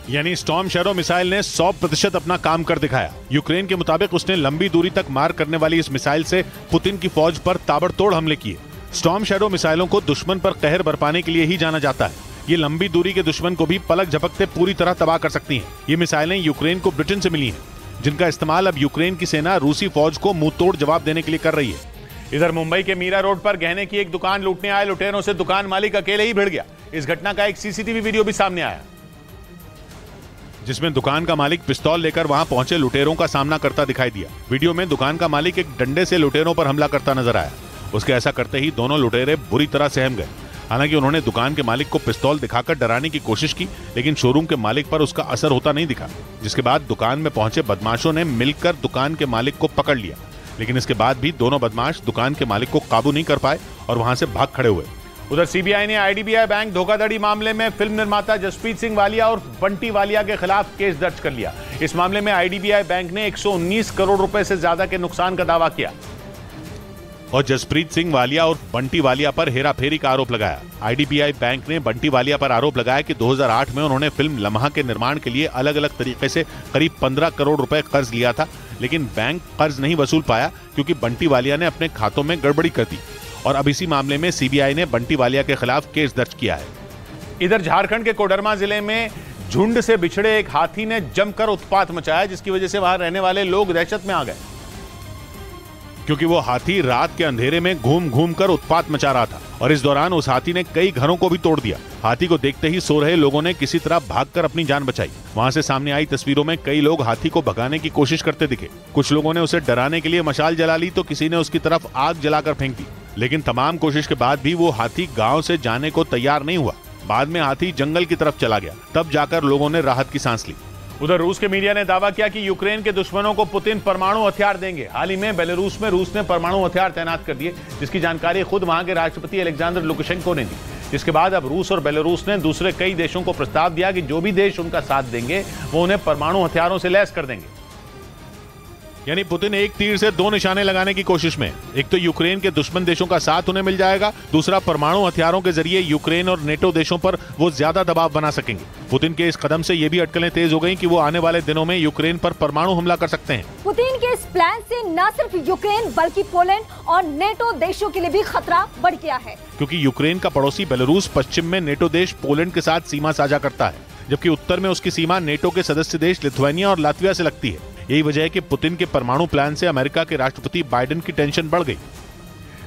यानी स्टॉर्म शैडो मिसाइल ने 100% अपना काम कर दिखाया। यूक्रेन के मुताबिक उसने लंबी दूरी तक मार करने वाली इस मिसाइल से पुतिन की फौज पर ताबड़तोड़ हमले किए। स्टॉर्म शैडो मिसाइलों को दुश्मन पर कहर बरपाने के लिए ही जाना जाता है। ये लंबी दूरी के दुश्मन को भी पलक झपकते पूरी तरह तबाह कर सकती हैं। ये मिसाइलें यूक्रेन को ब्रिटेन से मिली हैं, जिनका इस्तेमाल अब यूक्रेन की सेना रूसी फौज को मुंहतोड़ जवाब देने के लिए कर रही है। इधर मुंबई के मीरा रोड पर गहने की एक दुकान लूटने आए लुटेरों से दुकान मालिक अकेले ही भिड़ गया। इस घटना का एक सीसीटीवी वीडियो भी सामने आया, जिसमें दुकान का मालिक पिस्तौल लेकर वहां पहुंचे लुटेरों का सामना करता दिखाई दिया। वीडियो में दुकान का मालिक एक डंडे से लुटेरों पर हमला करता नजर आया। उसके ऐसा करते ही दोनों लुटेरे बुरी तरह सहम गए। हालांकि उन्होंने दुकान के मालिक को पिस्तौल दिखाकर डराने की कोशिश की, लेकिन शोरूम के मालिक पर उसका असर होता नहीं दिखा। जिसके बाद दुकान में पहुंचे बदमाशों ने मिलकर दुकान के मालिक को पकड़ लिया, लेकिन इसके बाद भी दोनों बदमाश दुकान के मालिक को काबू नहीं कर पाए और वहां से भाग खड़े हुए। उधर सीबीआई ने आईडीबीआई बैंक धोखाधड़ी मामले में फिल्म निर्माता जसप्रीत सिंह वालिया और बंटी वालिया के खिलाफ केस दर्ज कर लिया। इस मामले में आईडीबीआई बैंक ने 119 करोड़ रुपए से ज्यादा के नुकसान का दावा किया और जसप्रीत सिंह वालिया और बंटी वालिया पर हेराफेरी का आरोप लगाया। आईडीबीआई बैंक ने बंटी वालिया पर आरोप लगाया कि 2008 में उन्होंने फिल्म लम्हा के निर्माण के लिए अलग अलग तरीके से करीब 15 करोड़ रुपए कर्ज लिया था, लेकिन बैंक कर्ज नहीं वसूल पाया क्योंकि बंटी वालिया ने अपने खातों में गड़बड़ी कर दी। और अब इसी मामले में सीबीआई ने बंटी वालिया के खिलाफ केस दर्ज किया है। इधर झारखंड के कोडरमा जिले में झुंड से बिछड़े एक हाथी ने जमकर उत्पात मचाया, जिसकी वजह से वहां रहने वाले लोग दहशत में आ गए, क्योंकि वो हाथी रात के अंधेरे में घूम घूम कर उत्पात मचा रहा था और इस दौरान उस हाथी ने कई घरों को भी तोड़ दिया। हाथी को देखते ही सो रहे लोगों ने किसी तरह भागकर अपनी जान बचाई। वहां से सामने आई तस्वीरों में कई लोग हाथी को भगाने की कोशिश करते दिखे। कुछ लोगों ने उसे डराने के लिए मशाल जला ली तो किसी ने उसकी तरफ आग जलाकर फेंक दी, लेकिन तमाम कोशिश के बाद भी वो हाथी गांव से जाने को तैयार नहीं हुआ। बाद में हाथी जंगल की तरफ चला गया, तब जाकर लोगों ने राहत की सांस ली। उधर रूस के मीडिया ने दावा किया कि यूक्रेन के दुश्मनों को पुतिन परमाणु हथियार देंगे। हाल ही में बेलारूस में रूस ने परमाणु हथियार तैनात कर दिए, जिसकी जानकारी खुद वहां के राष्ट्रपति अलेक्जेंडर लुकाशेंको ने दी। जिसके बाद अब रूस और बेलारूस ने दूसरे कई देशों को प्रस्ताव दिया कि जो भी देश उनका साथ देंगे वो उन्हें परमाणु हथियारों से लैस कर देंगे। यानी पुतिन एक तीर से दो निशाने लगाने की कोशिश में। एक तो यूक्रेन के दुश्मन देशों का साथ उन्हें मिल जाएगा, दूसरा परमाणु हथियारों के जरिए यूक्रेन और नेटो देशों पर वो ज्यादा दबाव बना सकेंगे। पुतिन के इस कदम से ये भी अटकलें तेज हो गई कि वो आने वाले दिनों में यूक्रेन पर परमाणु हमला कर सकते हैं। पुतिन के इस प्लान से न सिर्फ यूक्रेन बल्कि पोलैंड और नेटो देशों के लिए भी खतरा बढ़ गया है, क्योंकि यूक्रेन का पड़ोसी बेलारूस पश्चिम में नेटो देश पोलैंड के साथ सीमा साझा करता है, जबकि उत्तर में उसकी सीमा नेटो के सदस्य देश लिथुआनिया और लातविया से लगती है। यही वजह है कि पुतिन के परमाणु प्लान से अमेरिका के राष्ट्रपति बाइडेन की टेंशन बढ़ गई।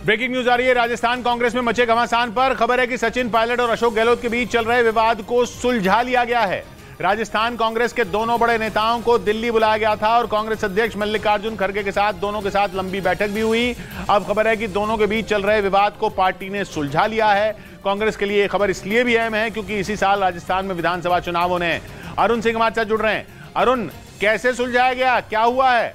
ब्रेकिंग न्यूज आ रही है राजस्थान कांग्रेस में मचे घमासान पर। खबर है कि सचिन पायलट और अशोक गहलोत के बीच चल रहे विवाद को सुलझा लिया गया है। राजस्थान कांग्रेस के दोनों बड़े नेताओं को दिल्ली बुलाया गया था और कांग्रेस अध्यक्ष मल्लिकार्जुन खड़गे के साथ दोनों के साथ लंबी बैठक भी हुई। अब खबर है कि दोनों के बीच चल रहे विवाद को पार्टी ने सुलझा लिया है। कांग्रेस के लिए खबर इसलिए भी अहम है क्योंकि इसी साल राजस्थान में विधानसभा चुनाव होने हैं। अरुण सिंह हमारे साथ जुड़ रहे हैं। अरुण, कैसे सुलझाया गया, क्या हुआ है?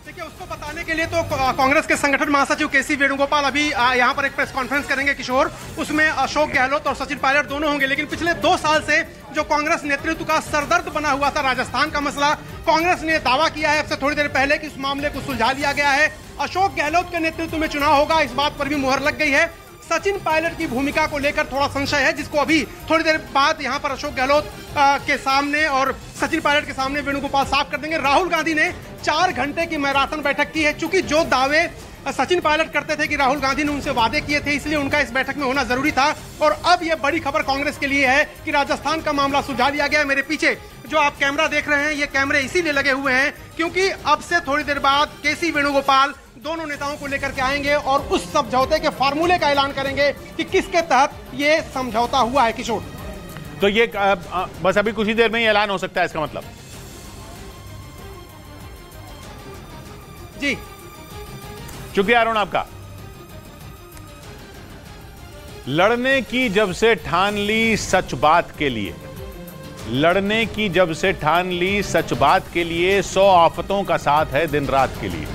देखिए, उसको बताने के लिए तो कांग्रेस के संगठन महासचिव केसी वेणुगोपाल अभी यहाँ पर एक प्रेस कॉन्फ्रेंस करेंगे किशोर। उसमें अशोक गहलोत और सचिन पायलट दोनों होंगे। लेकिन पिछले 2 साल से जो कांग्रेस नेतृत्व का सरदर्द बना हुआ था राजस्थान का मसला, कांग्रेस ने दावा किया है अब से थोड़ी देर पहले कि उस मामले को सुलझा लिया गया है। अशोक गहलोत के नेतृत्व में चुनाव होगा, इस बात पर भी मुहर लग गई है। सचिन पायलट की भूमिका को लेकर थोड़ा संशय है, जिसको अभी थोड़ी देर बाद यहां पर अशोक गहलोत के सामने और सचिन पायलट के सामने वेणुगोपाल साफ कर देंगे। राहुल गांधी ने 4 घंटे की मैराथन बैठक की है। चूंकि जो दावे सचिन पायलट करते थे कि राहुल गांधी ने उनसे वादे किए थे, इसलिए उनका इस बैठक में होना जरूरी था। और अब यह बड़ी खबर कांग्रेस के लिए है कि राजस्थान का मामला सुलझा लिया गया। मेरे पीछे जो आप कैमरा देख रहे हैं, ये कैमरे इसीलिए लगे हुए हैं क्योंकि अब से थोड़ी देर बाद केसी वेणुगोपाल दोनों नेताओं को लेकर के आएंगे और उस समझौते के फार्मूले का ऐलान करेंगे कि किसके तहत ये समझौता हुआ है। किशोर, तो ये बस अभी कुछ ही देर में ही ऐलान हो सकता है, इसका मतलब? जी, शुक्रिया अरुण आपका। लड़ने की जब से ठान ली सच बात के लिए, लड़ने की जब से ठान ली सच बात के लिए, 100 आफतों का साथ है दिन रात के लिए।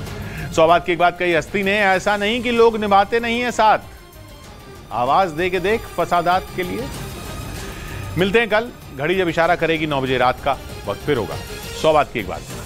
100 बात की एक बात कही हस्ती ने, ऐसा नहीं कि लोग निभाते नहीं है साथ, आवाज दे के देख फसादात के लिए। मिलते हैं कल, घड़ी जब इशारा करेगी 9 बजे रात का, वक्त फिर होगा 100 बात की एक बात।